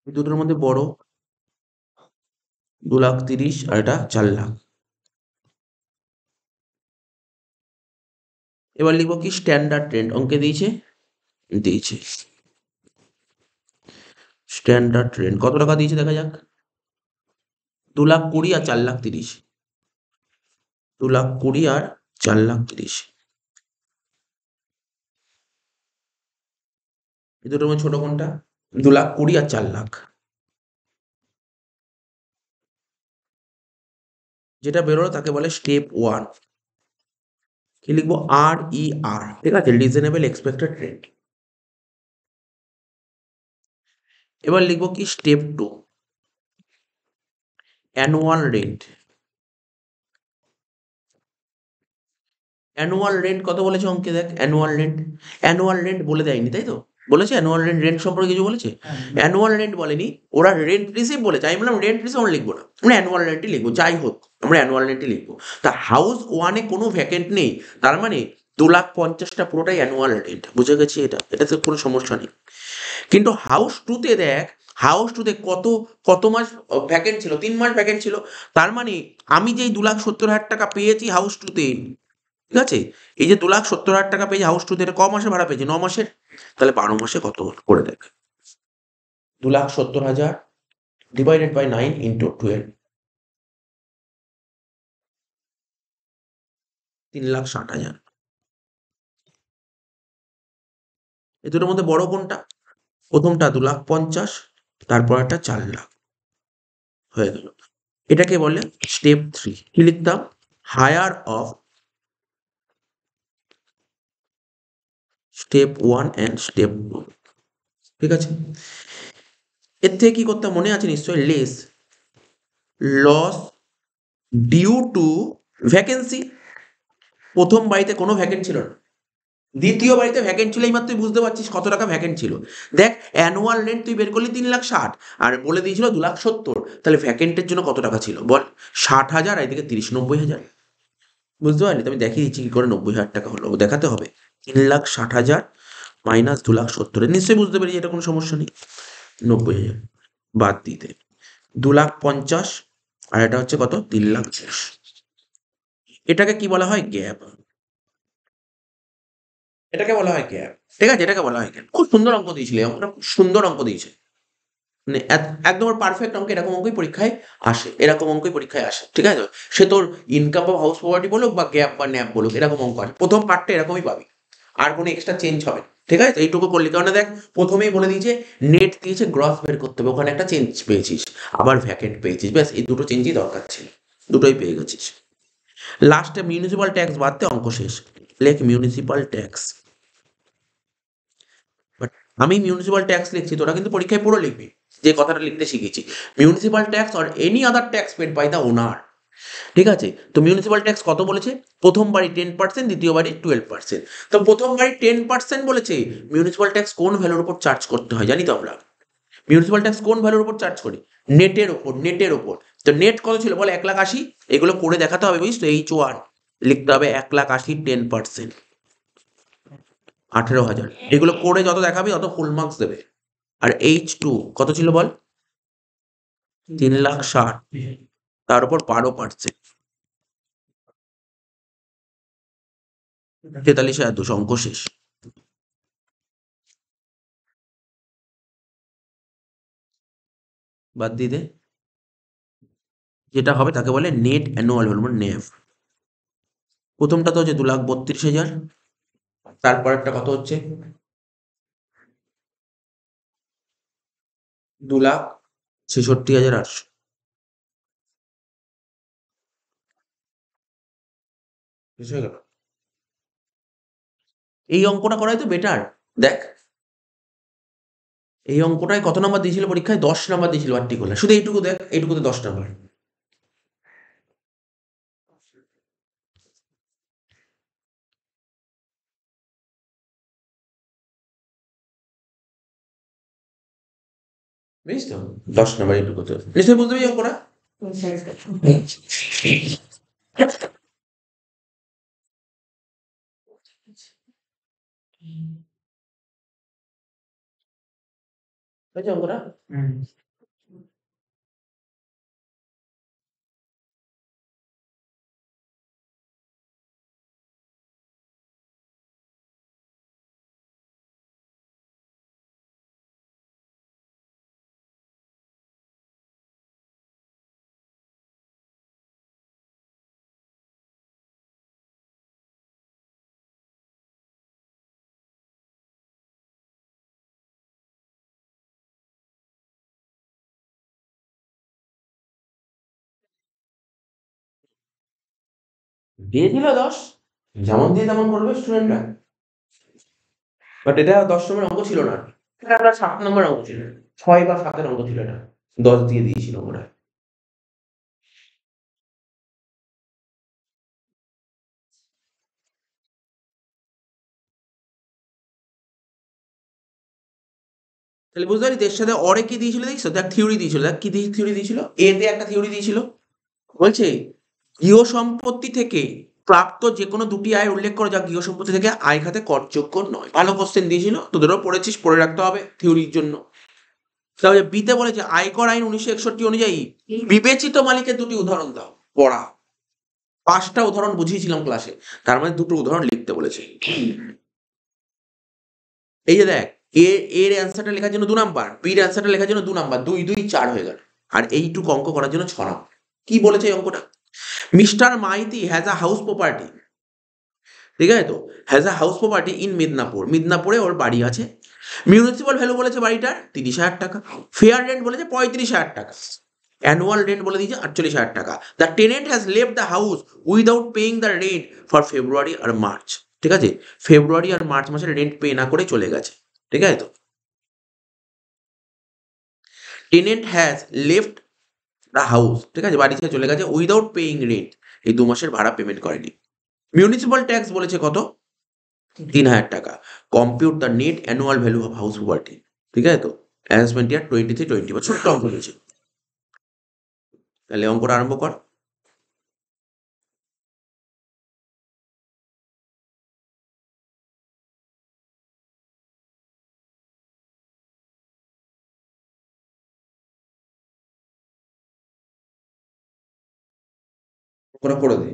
এই দুটোর মধ্যে বড় 2,30,000 আর এটা 4 লাখ। এবার লিখবো কি? Standard rent. অঙ্কে দিয়েছে, দিয়েছে স্ট্যান্ডার্ড রেন্ট কত টাকা দিয়েছে দেখা যাক। 2,20,000 আর 4,30,000, 2,20,000 আর 4,30,000। এই দুটোর মধ্যে ছোট কোনটা? 2,20,000 আর 4 লাখ। যেটা বেরোলো তাকে বলে স্টেপ 1। কি লিখবো? RER, ঠিক আছে? Reasonable expected rent. এবার লিখবো কি? Step 2, annual rent. Annual rent কত বলেছে অঙ্কে দেখ? অ্যানুয়াল রেন্ট, অ্যানুয়াল রেন্ট বলে দেয়নি, তাই তো? বলেছে অ্যানুয়াল রেন্ট, রেন্ট সম্পর্কে কিছু বলেছে? অ্যানুয়াল রেন্ট বলেনি, ওরা রেন্ট রিসিভ বলেছে। আমি বললাম রেন্ট রিসিভ আমরা লিখবো না, আমরা অ্যানুয়াল রেন্টই লিখবো, যাই হোক আমরা অ্যানুয়াল রেন্টই লিখবো। তা হাউস ওয়ানে কোনো ভ্যাকেন্ট নেই, তার মানে 2,50,000টা পুরোটাই অ্যানুয়াল রেন্ট, বুঝে গেছি? এটাতে কোনো সমস্যা নেই। কিন্তু হাউস টুতে দেখ, হাউস টুতে কত কত মাস ভ্যাকেন্ট ছিল? 3 মাস ভ্যাকেন্ট ছিল। তার মানে আমি যেই 2,70,000 টাকা পেয়েছি হাউস টুতে, ঠিক আছে? এই যে 2,70,000 টাকা পেয়েছি হাউস টুতে, এটা ক মাসে ভাড়া পেয়েছি? 9 মাসের। তাহলে 12 মাসে কত করে দেখ? 2,70,000 ডিভাইডেড বাই 9 ইন্টু 12, 3,60,000। এই দুটোর মধ্যে বড় কোনটা? প্রথমটা 2,50,000, তারপর একটা 4 লাখ হয়ে গেল। এটাকে বলে স্টেপ 3। কি লিখতাম? Higher of step 1 and step 2, ঠিক আছে? এর থেকে কি করতে মনে আছে নিশ্চয়ই? Less loss due to vacancy. প্রথম বাড়িতে কোনো ভ্যাকেন্ট ছিল না, দ্বিতীয় বাড়িতে ভ্যাকেন্ট ছিল, এইমাত্র তুই বুঝতে পারছিস কত টাকা ভ্যাকেন্ট ছিল। দেখ অ্যানুয়াল রেন্ট তুই বের করলি 3,60,000 আর বলে দিয়েছিল 2,70,000, তাহলে ভ্যাকেন্টের জন্য কত টাকা ছিল বল? 60,000 আর এদিকে 30, 90,000। বুঝতে পারলি? তো আমি দেখিয়ে দিচ্ছি কি করে 90,000 টাকা হলো, দেখাতে হবে। 3,60,000 মাইনাস 2,70,000, নিশ্চয়ই বুঝতে পেরেছি এটা কোনো সমস্যা নেই। 90,000 বাদ দিতে 2,50,000 আর এটা হচ্ছে কত? 3,20,000। এটাকে কি বলা হয়? গ্যাপ। এটাকে বলা হয় গ্যাপ, ঠিক আছে? এটাকে বলা হয় গ্যাপ। খুব সুন্দর অঙ্ক দিয়েছিল, এই অঙ্কটা খুব সুন্দর অঙ্ক দিয়েছে। মানে একদম পারফেক্ট অঙ্ক, এরকম অঙ্কই পরীক্ষায় আসে, এরকম অঙ্কই পরীক্ষায় আসে, ঠিক আছে? সে তোর ইনকাম বা হাউস প্রপার্টি বলুক বা গ্যাপ বা ন্যাপ বলুক, এরকম অঙ্ক আসে, প্রথম পার্টটা এরকমই পাবি, আর কোনো এক্সট্রা চেঞ্জ হবে না, ঠিক আছে? এইটুকু করলি, কারণ দেখ প্রথমেই বলে দিয়েছে নেট দিয়েছে, গ্রস বের করতে হবে, ওখানে একটা চেঞ্জ পেয়েছিস, আবার ভ্যাকেন্ট পেয়েছিস, ব্যাস এই দুটো চেঞ্জই দরকার ছিল, দুটোই পেয়ে গেছিস। লাস্টে মিউনিসিপাল ট্যাক্স বাদ দে, অঙ্ক শেষ। লেখ মিউনিসিপাল ট্যাক্স। বাট আমি মিউনিসিপাল ট্যাক্স লিখছি, তোরা কিন্তু পরীক্ষায় পুরো লিখবি, যে কথাটা লিখতে শিখেছি, municipal tax or any other tax paid by the owner, ঠিক আছে? তো মিউনিসিপাল ট্যাক্স কত বলেছে? প্রথমবারই 10%, দ্বিতীয়বারই 12%। তো প্রথমবারই 10% বলেছে, মিউনিসিপাল ট্যাক্স কোন ভ্যালুর উপর চার্জ করতে হয় জানি তো আমরা? মিউনিসিপাল ট্যাক্স কোন ভ্যালুর উপর চার্জ করি? নেটের ওপর, নেটের ওপর। তো নেট কত ছিল বল? 1,80,000। এগুলো করে দেখাতে হবে, বুঝিস তো? H1 লিখতে হবে 1,80,000 10%, 18,000। এগুলো করে যত দেখাবি তত ফুল মার্কস দেবে। আর H2 কত ছিল বল? 3,60,000, তার উপর 12%, 43,200, অঙ্ক শেষ। বাদ দিয়ে দে, যেটা হবে তাকে বলে নেট অ্যানুয়াল ভ্যালু, মানে নেভ। প্রথমটা তো হচ্ছে 2,32,000, তারপর একটা কত হচ্ছে 2,66,800। শেষ হয়ে গেল। এই অঙ্কটা করাই তো বেটার। দেখ এই অঙ্কটায় কত নাম্বার দিয়েছিল পরীক্ষায়? 10 নাম্বার দিয়েছিল পার্টিকুলার, শুধু এইটুকু দেখ, এইটুকুতে 10 নাম্বার। বুঝিস তো? 10 নাম্বার এইটুকুতে, নিশ্চয়ই বুঝতে পারছি অঙ্কটা। হয়েছে অঙ্কটা? দিয়েছিল 10, যেমন দিয়ে তেমন করবে স্টুডেন্টরা। বাট এটা 10 নম্বর অঙ্ক ছিল না, এটা একটা 7 নম্বর অঙ্ক ছিল, 6 বা 7 অঙ্ক ছিল এটা, 10 দিয়ে দিয়েছিল ওরা। তাহলে বুঝতে পারি এর সাথে অরে কি দিয়েছিল দেখিস তো? দেখ থিওরি দিয়েছিল, দেখ কি থিওরি দিয়েছিল, এতে একটা থিওরি দিয়েছিল, বলছে গৃহ সম্পত্তি থেকে প্রাপ্ত যে কোনো দুটি আয় উল্লেখ করে যা গৃহ সম্পত্তি থেকে আয় খাতে করযোগ্য নয়। ভালো কোশ্চেন দিয়েছিল, তোদেরও পড়েছিস, পড়ে রাখতে হবে থিওরির জন্য। তাহলে বিতে বলেছে আয়কর আইন 1961 অনুযায়ী বিবেচিত মালিকের দুটি উদাহরণ দাও। পড়া 5টা উদাহরণ বুঝিয়েছিলাম ক্লাসে, তার মানে দুটো উদাহরণ লিখতে বলেছে। এই যে দেখ, এর অ্যান্সারটা লেখার জন্য 2 নাম্বার, বির অ্যান্সারটা লেখার জন্য 2 নাম্বার, 2 2 4 হয়ে গেল। আর এইটুকু অঙ্ক করার জন্য 6 নাম্বার। কি বলেছে এই অঙ্কটা? Mister Maity has a house property, ঠিক আছে তো? Has a house property in Midnapore, মিদনাপুরে ওর বাড়ি আছে। মিউনিসিপাল ভ্যালু বলেছে বাড়িটার 30,000 টাকা, ফেয়ার রেন্ট বলেছে 35,000 টাকা, অ্যানুয়াল রেন্ট বলে দিয়েছে 48,000 টাকা। The tenant has left the house without paying the rent for February আর মার্চ, ঠিক আছে? ফেব্রুয়ারি আর মার্চ মাসের রেন্ট পে না করে চলে গেছে, ঠিক আছে তো? Tenant has left the house, ঠিক আছে, বাড়ি থেকে চলে গেছে, উইদাউট পেইং রেন্ট, এই 2 মাসের ভাড়া পেমেন্ট করেনি। মিউনিসিপাল ট্যাক্স বলেছে কত? 3,000 টাকা। Compute the net annual value of house property, ঠিক আছে তো? অ্যারেঞ্জমেন্ট ইয়ার 23-24, ছোট্ট অঙ্ক রয়েছে। তাহলে অঙ্কটা আরম্ভ কর। অঙ্কটা করে দে।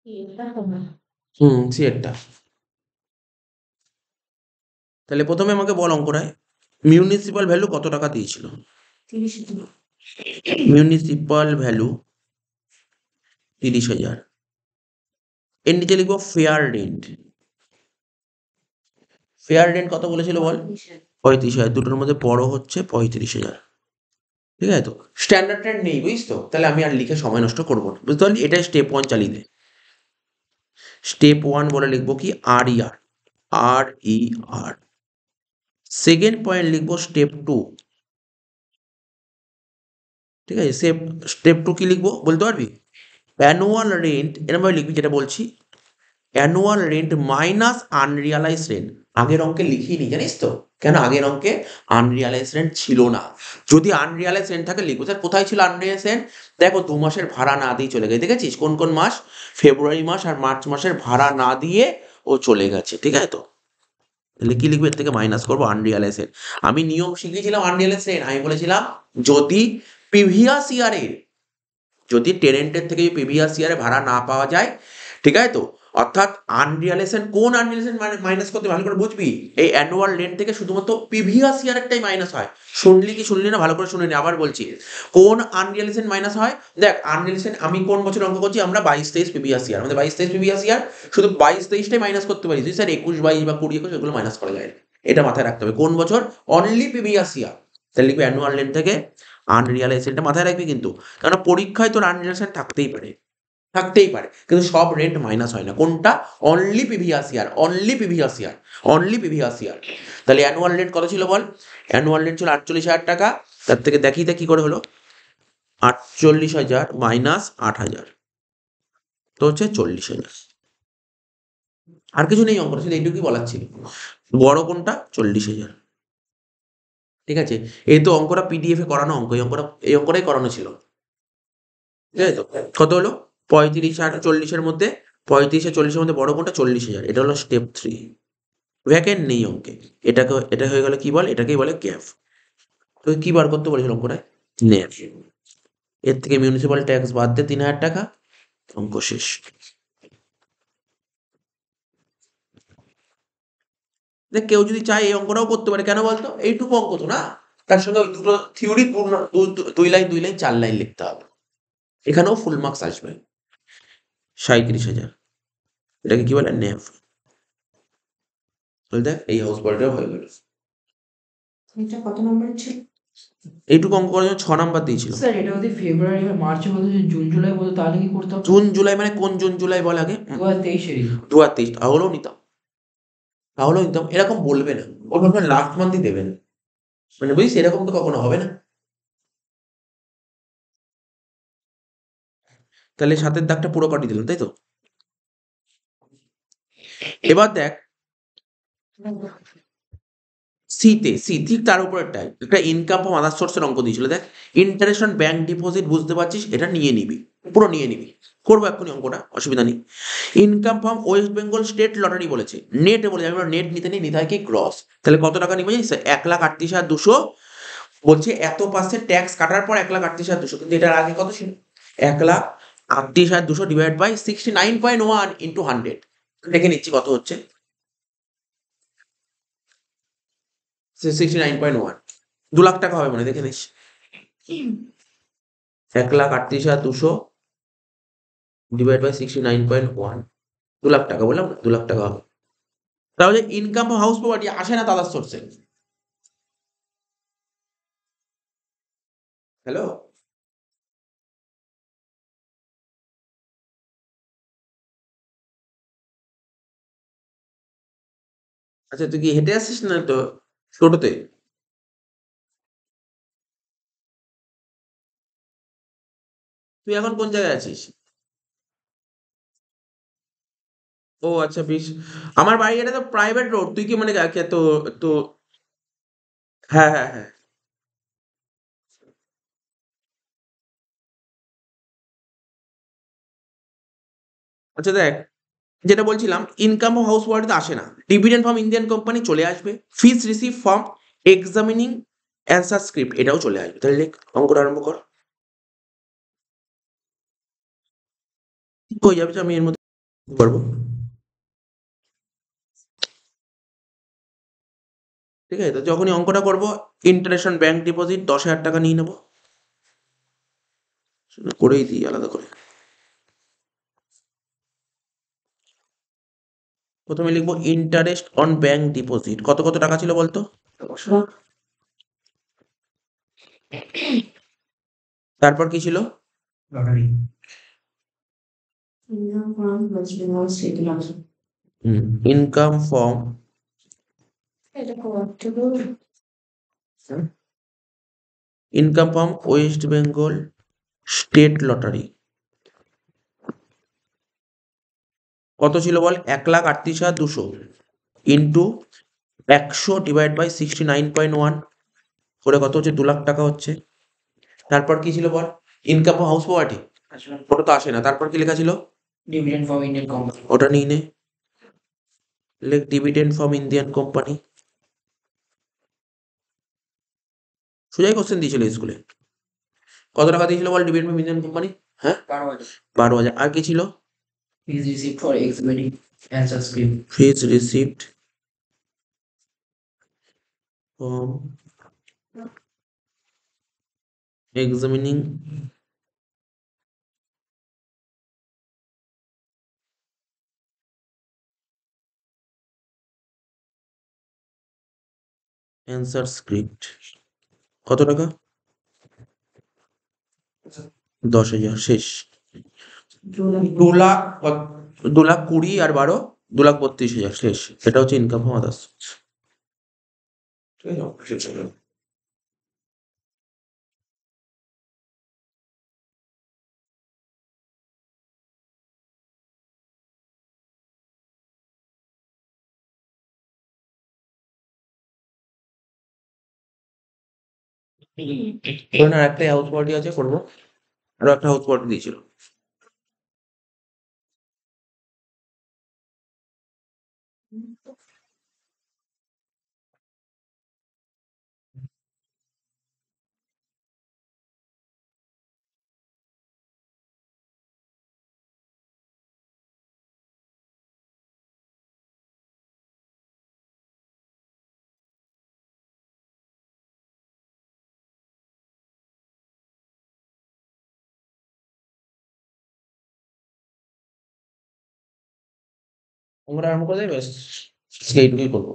এটা হবে সি একটা। তাহলে প্রথমে আমাকে বল অঙ্কটায় মিউনিসিপাল ভ্যালু কত টাকা দিয়েছিল। 30,000 মিউনিসিপাল ভ্যালু 30,000। এর নিচে লিখবো ফেয়ার রেন্ট। ফেয়ার রেন্ট কত বলেছিল বল? 35,000। দুটোর মধ্যে বড় হচ্ছে 35,000। ঠিক আছে তো, স্ট্যান্ডার্ড রেট নেই বুঝিস তো, তাহলে আমি আর লিখে সময় নষ্ট করবো না, বুঝতে পারলি? এটাই স্টেপ 1 চালিয়ে দে। স্টেপ 1 বলে লিখবো কি আর ই আর, আর ই আর। সেকেন্ড পয়েন্ট লিখবো স্টেপ 2। ঠিক আছে, স্টেপ 2 কি লিখবো বলতে পারবি? অ্যানুয়াল রেন্ট এরকম ভাবে লিখবি যেটা বলছি, annual rent minus unrealise rent. আগের অঙ্কে লিখিনি জানিস তো, কেন? আগের অঙ্কে আনরিয়ালাইজ রেন্ট ছিল না। যদি আনরিয়ালাইজ রেন্ট থাকে লিখবো। স্যার কোথায় ছিল আনরিয়ালাইজ রেন্ট? দেখো 2 মাসের ভাড়া না দিয়ে চলে গেছে, দেখেছিস কোন কোন মাস? ফেব্রুয়ারি মাস আর মার্চ মাসের ভাড়া না দিয়ে ও চলে গেছে, ঠিক আছে তো? তাহলে কি লিখবো? এর থেকে মাইনাস করবো আনরিয়ালাইজ রেন্ট। আমি নিয়ম শিখিয়েছিলাম আনরিয়ালাইজ রেন্ট, আমি বলেছিলাম যদি প্রিভিয়াস ইয়ারের, যদি টেনেন্টের থেকে প্রিভিয়াস ইয়ারে ভাড়া না পাওয়া যায়, ঠিক আছে তো, অর্থাৎ আনরিয়ালাইজেশন, কোন আনরিয়ালাইজেশন মাইনাস করতে ভালো করে বুঝবি, এই অ্যানুয়াল রেন্ট থেকে শুধুমাত্র প্রিভিয়াস ইয়ারেরটাই মাইনাস হয়। শুনলি কি শুনলি না? ভালো করে শুনে নি, আবার বলছি। কোন আনরিয়ালাইজেশন মাইনাস হয়? দেখ আনরিয়ালাইজেশন আমি কোন বছর অঙ্ক করছি, আমরা 22-23 প্রিভিয়াস ইয়ার, আমাদের 22-23 প্রিভিয়াস ইয়ার, শুধু 22-23টাই মাইনাস করতে পারি। তুই স্যার 21-22 বা 20-21 এগুলো মাইনাস করা যায় না। এটা মাথায় রাখতে হবে, কোন বছর? Only previous year. তাহলে লিখবি অ্যানুয়াল রেন্ট থেকে আনরিয়ালাইজেশনটা মাথায় রাখবি কিন্তু, কারণ পরীক্ষায় তোর আনরিয়ালাইজেশন থাকতেই পারে, থাকতেই পারে, কিন্তু সব রেন্ট মাইনাস হয় না। কোনটা? Only previous year, only previous year, only previous year. তাহলে অ্যানুয়াল রেন্ট কত ছিল বল? অ্যানুয়াল রেন্ট ছিল 48,000 টাকা। তার থেকে দেখি তা কি করে হলো, 48,000 মাইনাস 8,000 তো হচ্ছে 40,000। আর কিছু নেই অঙ্ক, শুধু এইটুকুই বলার ছিল। বড় কোনটা? 40,000। ঠিক আছে, এই তো অঙ্কটা পিডিএফ এ করানো অঙ্ক, এই অঙ্কটাই করানো ছিল। ঠিক আছে তো, কত হলো? 35 আর 40-এর মধ্যে, 35 আর 40-এর মধ্যে বড় কোনটা? 40,000। এটা হলো স্টেপ 3। ভ্যাকেন্ট নেই অঙ্কে। এটা হয়ে গেল কি বল? এটাকেই বলে গ্যাপ। তো কি বার করতে বলেছিল অঙ্কটায়? ন্যাপ। এর থেকে মিউনিসিপাল ট্যাক্স বাদ দে 3,000 টাকা, অঙ্ক শেষ। দেখ কেউ যদি চায় এই অঙ্কটাও করতে পারে, কেন বলতো? এইটুকু অঙ্ক তো না, তার সঙ্গে ওই দুটো থিওরি 2 লাইন 2 লাইন 4 লাইন লিখতে হবে। এখানেও ফুল মার্কস আসবে। 37,000। এটাকে কি বলে? ন্যাপ। দেখ এই হাউস বলটাও হয়ে গেল। এটা কত নম্বর ছিল? এইটুকু অঙ্ক করার জন্য 6 নাম্বার দিয়েছিল। স্যার এটা যদি ফেব্রুয়ারি বা মার্চে বলতো, যদি জুন জুলাই বলতো তাহলে কি করতে হবে? জুন জুলাই মানে কোন জুন জুলাই বল আগে? 2023-এরই। 2023। তাহলেও নিতাম, তাহলেও নিতাম। এরকম বলবে না, ওর ভাবনা লাস্ট মান্থই দেবে না, মানে বুঝিস, এরকম তো কখনো হবে না। তাহলে সাতের দাগটা পুরো কাটিয়ে দিলাম, তাই তো? এবার দেখ সি ঠিক তার উপরেরটাই একটা ইনকাম ফ্রম আদার সোর্সের অঙ্ক দিয়েছিল। দেখ ইন্টারেস্ট অন ব্যাংক ডিপোজিট, বুঝতে পারছিস? এটা নিয়ে নিবি, পুরো নিয়ে নিবি। করবো এক্ষুনি অঙ্কটা, অসুবিধা নেই। Income from West Bengal state lottery বলেছে, নেট বলেছে, আমি নেট নিতে নেই, নিতে হয় কি গ্রস। তাহলে কত টাকা নিবে জানিস? 1,38,200 বলছে, এত পার্সেন্ট ট্যাক্স কাটার পর 1,38,200, কিন্তু এটার আগে কত ছিল? 1,38,200 ডিভাইড বাই 69.1 ইন্টু 100। দেখে নিচ্ছি কত হচ্ছে। 69.1, 2 লাখ টাকা হবে, মানে দেখে নিস। 1,38,200 ডিভাইড বাই 69.1, 2 লাখ টাকা, বললাম না 2 লাখ টাকা হবে। তাহলে ইনকাম হাউস প্রপার্টি আসে না দাদার সোর্সে। হ্যালো, আচ্ছা তুই কি হেঁটে আসছিস না তো টোটোতে? তুই এখন কোন জায়গায় আছিস? ও আচ্ছা, আমার বাড়ি, এটা তো প্রাইভেট রোড, তুই কি মানে তো তো হ্যাঁ হ্যাঁ হ্যাঁ। আচ্ছা দেখ, যেটা বলছিলাম, ইনকাম হাউস ওয়ার্ডে আসে না, ডিভিডেন্ড ফ্রম ইন্ডিয়ান কোম্পানি চলে আসবে, fees receive from examining answer script এটাও চলে আসবে। তাহলে লেখ, অঙ্কটা আরম্ভ কর। হয়ে যাবে, আমি এর মধ্যে পারবো, ঠিক আছে? তো যখনই অঙ্কটা করবো, ইন্টারেস্ট অন ব্যাংক ডিপোজিট 10,000 টাকা নিয়ে নেবো, সেটা করেই দিই আলাদা করে। প্রথমে লিখবো ইন্টারেস্ট অন ব্যাংক ডিপোজিট, কত কত টাকা ছিল বলতো? তারপর কি ছিল? Lottery. Income from West Bengal State Lottery. Income from এটা কত? Income from West Bengal state lottery. কত ছিল বল? 1,38,200 ইন্টু 100 ডিভাইড বাই 69.1 করে কত হচ্ছে? 2 লাখ টাকা হচ্ছে। তারপর কি ছিল বল? ইনকাম ফ্রম হাউস প্রপার্টি, ওটা তো আসে না। তারপর কি লেখা ছিল? Dividend from Indian company. ওটা নিয়ে নে, লেখ ডিভিডেন্ড ফ্রম ইন্ডিয়ান কোম্পানি। সোজাই কোশ্চেন দিয়েছিল স্কুলে। কত টাকা দিয়েছিল বল ডিভিডেন্ড ফ্রম ইন্ডিয়ান কোম্পানি? হ্যাঁ, 12,000। 12,000। আর কি ছিল? Fees received for exhibiting answer script. Fees receipt from examining answer script. কত টাকা? 10,000। শেষ। 2,00,000 2,20,000 আর 12 2,32,000 শেষ। এটা হচ্ছে ইনকাম ফ্রম আদার্স। ঠিক আছে? ধরুন আর একটা হাউস পার্টি আছে, করবো। আরো একটা হাউস পার্টি দিয়েছিল। আমরা আরম্ভ করে দেবে, ব্যাস আজকে এইটুকুই করবো।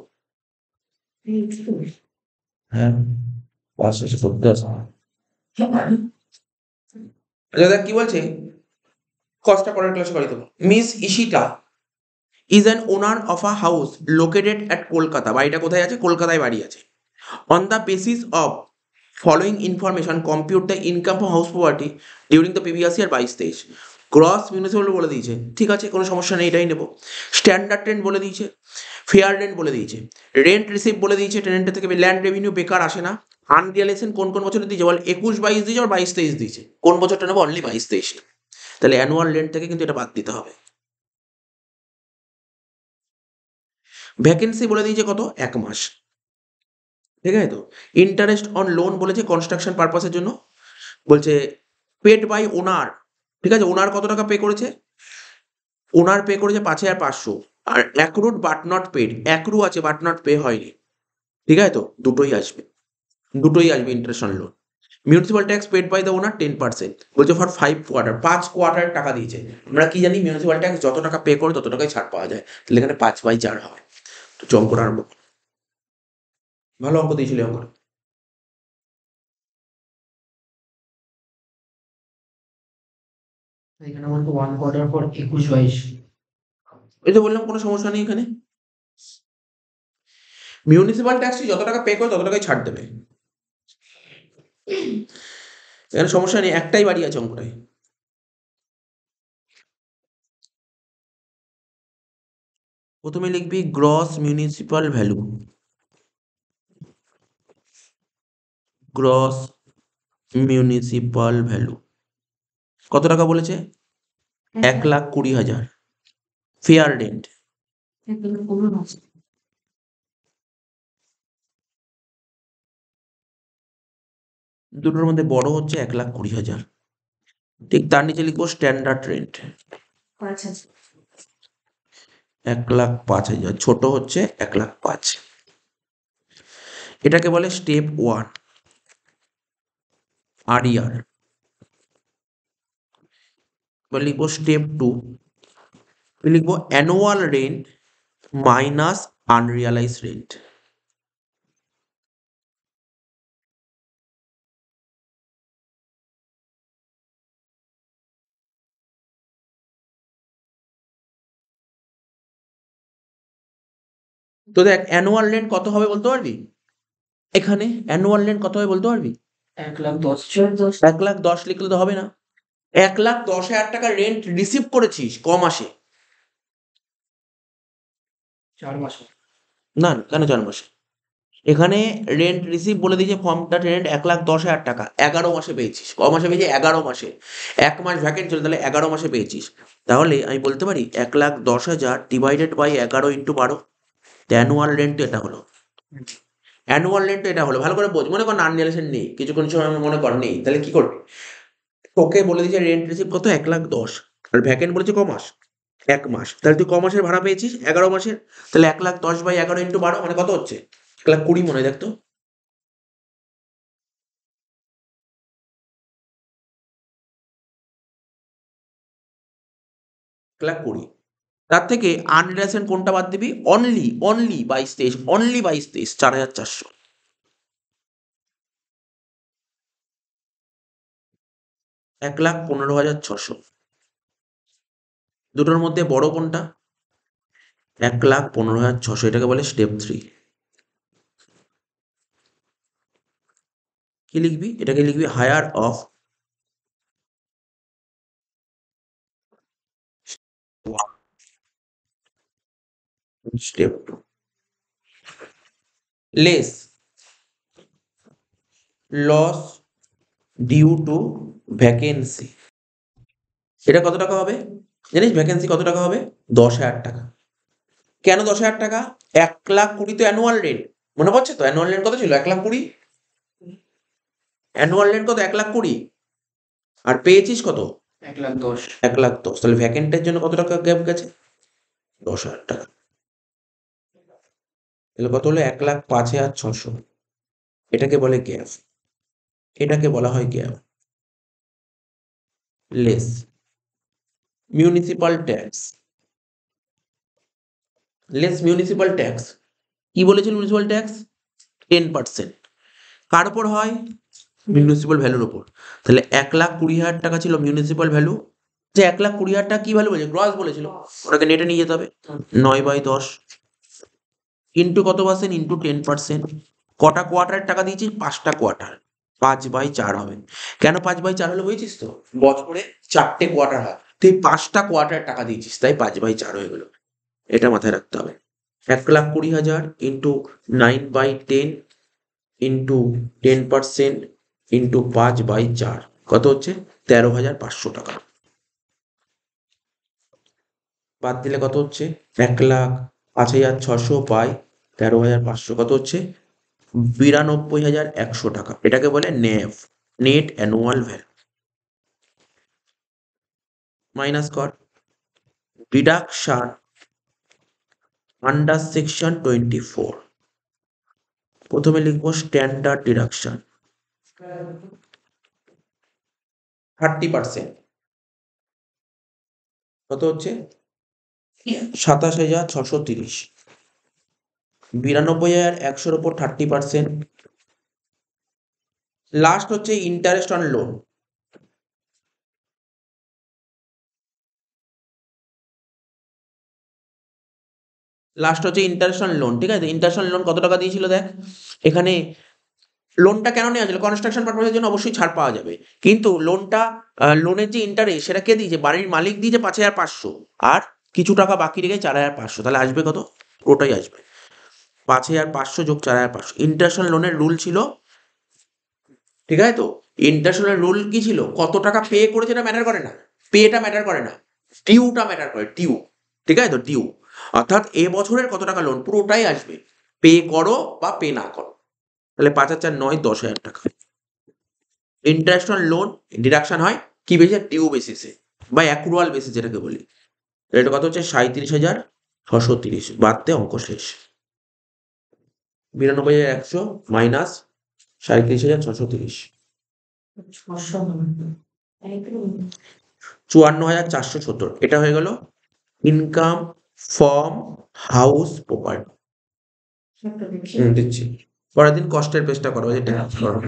হ্যাঁ, বাস শেষে করতে আসা। আচ্ছা দেখ কি বলছে, কষ্টটা পরের ক্লাসে করে দেবো। Miss Ishita is an owner of a house located at Kolkata. বাড়িটা কোথায় আছে? কলকাতায় বাড়ি আছে। On the basis of following information compute the income from house property during the previous year 22-23। Gross municipal বলে দিয়েছে, ঠিক আছে, কোনো সমস্যা নেই, এটাই নেবো। স্ট্যান্ডার্ড রেন্ট বলে দিয়েছে, ফেয়ার রেন্ট বলে দিয়েছে, রেন্ট রিসিভ বলে দিয়েছে, টেনেন্টের থেকে ল্যান্ড রেভিনিউ বেকার আসে না। আনরিয়ালাইজেশন কোন কোন বছরে দিয়েছে বল? 21-22 দিয়েছে, আর 22-23 দিয়েছে। কোন বছরটা নেবো? অনলি 22-23। তাহলে অ্যানুয়াল রেন্ট থেকে কিন্তু এটা বাদ দিতে হবে। ভ্যাকেন্সি বলে দিয়েছে কত? 1 মাস, ঠিক আছে? তো ইন্টারেস্ট অন লোন বলেছে কনস্ট্রাকশন পারপাসের জন্য, বলছে পেড বাই ওনার, ঠিক আছে? ওনার কত টাকা পে করেছে? ওনার পে করেছে 5,500। আর অ্যাক্রুড বাট নট পেড, অ্যাক্রু আছে বাট নট পে হয়নি, ঠিক আছে? তো দুটোই আসবে, দুটোই আসবে interest on loan. Municipal tax paid by the owner 10%, বলছে ফর 5 কোয়ার্টার, 5 কোয়ার্টার টাকা দিয়েছে। আমরা কি জানি? মিউনিসিপাল ট্যাক্স যত টাকা পে করে তত টাকায় ছাড় পাওয়া যায়, তাহলে এখানে 5/4 হবে। তো অঙ্কটা আরম্ভ কর। ভালো অঙ্ক দিয়েছিল অঙ্ক। এখানে বলতো 1 কোয়ার্টার পর 21-22। এই তো বললাম কোনো সমস্যা নেই এখানে। মিউনিসিপাল ট্যাক্স যত টাকা পে করে তত টাকায় ছাড় দেবে, এখানে সমস্যা নেই, একটাই বাড়ি আছে অঙ্কটায়। প্রথমে লিখবি gross municipal value, gross municipal value কত টাকা বলেছে? 1,20,000। ফেয়ার রেন্ট দুটোর মধ্যে বড় হচ্ছে 1,20,000। ঠিক তার নিচে লিখবো স্ট্যান্ডার্ড রেন্ট। আচ্ছা আচ্ছা। 1,05,000, ছোট হচ্ছে 1,05,000। এটাকে বলে স্টেপ 1 আরইআর। এবার লিখবো স্টেপ 2, লিখবো annual rent minus unrealise rent. তো দেখ অ্যানুয়াল রেন্ট কত হবে বলতে পারবি? এখানে অ্যানুয়াল রেন্ট কত হবে বলতে পারবি? 1,10,000। 1,10,000 লিখলে তো হবে না। 1,10,000 টাকা রেন্ট রিসিভ করেছিস ক মাসে? 4 মাস। না কেন 4 মাসে? এখানে রেন্ট রিসিভ বলে দিয়েছে ফর্মটা, রেন্ট 1,10,000 টাকা 11 মাসে পেয়েছিস। ক মাসে পেয়েছিস? 11 মাসে। 1 মাস ভ্যাকেন্ট ছিল, তাহলে 11 মাসে পেয়েছিস। তাহলে আমি বলতে পারি 1,10,000 divided by 11 into 12, annual rent এটা হলো। অ্যানুয়াল রেন্ট এটা হলো, ভালো করে বোঝ। মনে কর নান রিলেশন নেই, কিছুক্ষণ সময় মনে কর নেই, তাহলে কি করবি? তোকে বলে দিয়েছে রেন্ট রিসিভ কত? 1,10,000, আর ভ্যাকেন্ট বলেছে ক মাস? 1 মাস। তাহলে তুই ক মাসের ভাড়া পেয়েছিস? 11 মাসের। তাহলে 1,10,000 বাই 11 ইন্টু 12 মানে কত হচ্ছে? 1,20,000 মনে হয়, দেখতো। 1,20,000। তার থেকে আনরিলেশন কোনটা বাদ দিবি? Only 22,23, only 22,23, 4,400। 1,15,600। দুটোর মধ্যে বড় কোনটা? 1,15,600। এটাকে বলে স্টেপ 3। কি লিখবি? এটাকে লিখবি higher of step 2 less loss due to vacancy. এটা কত টাকা হবে জানিস? ভ্যাকেন্সি কত টাকা হবে? 10,000 টাকা। কেন 10,000 টাকা? 1,20,000 তো অ্যানুয়াল রেন্ট, মনে পড়ছে তো? অ্যানুয়াল রেন্ট কত ছিল? 1,20,000। অ্যানুয়াল রেন্ট কত? 1,20,000। আর পেয়েছিস কত? 1,10,000। 1,10,000। তাহলে ভ্যাকেন্টের জন্য কত টাকা গ্যাপ গেছে? 10,000 টাকা। তাহলে কত হলো? 1,05,600। এটাকে বলে গ্যাপ, এটাকে বলা হয় gap. Less municipal tax, less municipal tax. কি বলেছিল? Municipal tax 10%। কার উপর হয়? মিউনিসিপাল ভ্যালুর উপর। তাহলে 1,20,000 টাকা ছিল মিউনিসিপাল ভ্যালু। যে 1,20,000 টাকা কি ভ্যালু বলেছে? গ্রস বলেছিল। ওটাকে নেটে নিয়ে যেতে হবে। 9/10 ইন্টু কত পার্সেন্ট? ইন্টু 10%। কটা কোয়ার্টারের টাকা দিয়েছিস? 5টা কোয়ার্টার। 5/4 হবে। কেন 5/4 হলো বুঝেছিস তো? বছরে 4টে কোয়ার্টার হয়, তুই 5টা কোয়ার্টারের টাকা দিয়েছিস, তাই 5/4 হয়ে গেল। এটা মাথায় রাখতে হবে। 1,20,000 ইন্টু 9/10 ইন্টু 10% ইন্টু 5/4 কত হচ্ছে? 13,500 টাকা। বাদ দিলে কত হচ্ছে? 1,05,600 বাই 13,500 কত হচ্ছে? 92,100 টাকা। এটাকে বলে নেভ, নেট অ্যানুয়াল ভ্যালু। মাইনাস কর ডিডাকশন আন্ডার সেকশন 24। প্রথমে লিখবো স্ট্যান্ডার্ড ডিডাকশন 30%। কত হচ্ছে? 27,630। 92,100 ওপর 30%। লাস্ট হচ্ছে ইন্টারেস্ট অন লোন। লাস্ট হচ্ছে ইন্টারেস্ট অন লোন, ঠিক আছে? ইন্টারেস্ট অন লোন কত টাকা দিয়েছিল দেখ এখানে। লোনটা কেন নেওয়া হয়েছিল? কনস্ট্রাকশন পারপাসের জন্য অবশ্যই ছাড় পাওয়া যাবে, কিন্তু লোনটা লোনের যে ইন্টারেস্ট সেটা কে দিয়েছে? বাড়ির মালিক দিয়েছে 5,500, আর কিছু টাকা বাকি রেখে 4,500। তাহলে আসবে কত? পুরোটাই আসবে 5,500 যোগ 4,500। ইন্টারেস্ট অন লোনের রুল ছিল, ঠিক আছে তো? ইন্টারেস্ট অন রুল কি ছিল? কত টাকা পে করেছে এটা ম্যাটার করে না, পেটা ম্যাটার করে না, ডিউটা ম্যাটার করে, ডিউ। ঠিক আছে তো? ডিউ অর্থাৎ এ বছরের কত টাকা লোন পুরোটাই আসবে, পে করো বা পে না করো। তাহলে 5,4 9 10,000 টাকা। ইন্টারেস্ট অন লোন ডিডাকশন হয় কি বেসিসে? ডিউ বেসিসে বা অ্যাক্রুয়াল বেসিস যেটাকে বলি। এটা কত হচ্ছে? 630 বাদতে অঙ্ক শেষ। 92,100 মাইনাস 37,630, 54,470। এটা হয়ে গেল ইনকাম ফ্রম হাউস প্রপার্টি। দিচ্ছি। পরের দিন কষ্টের পেজটা করো, যেটা করো।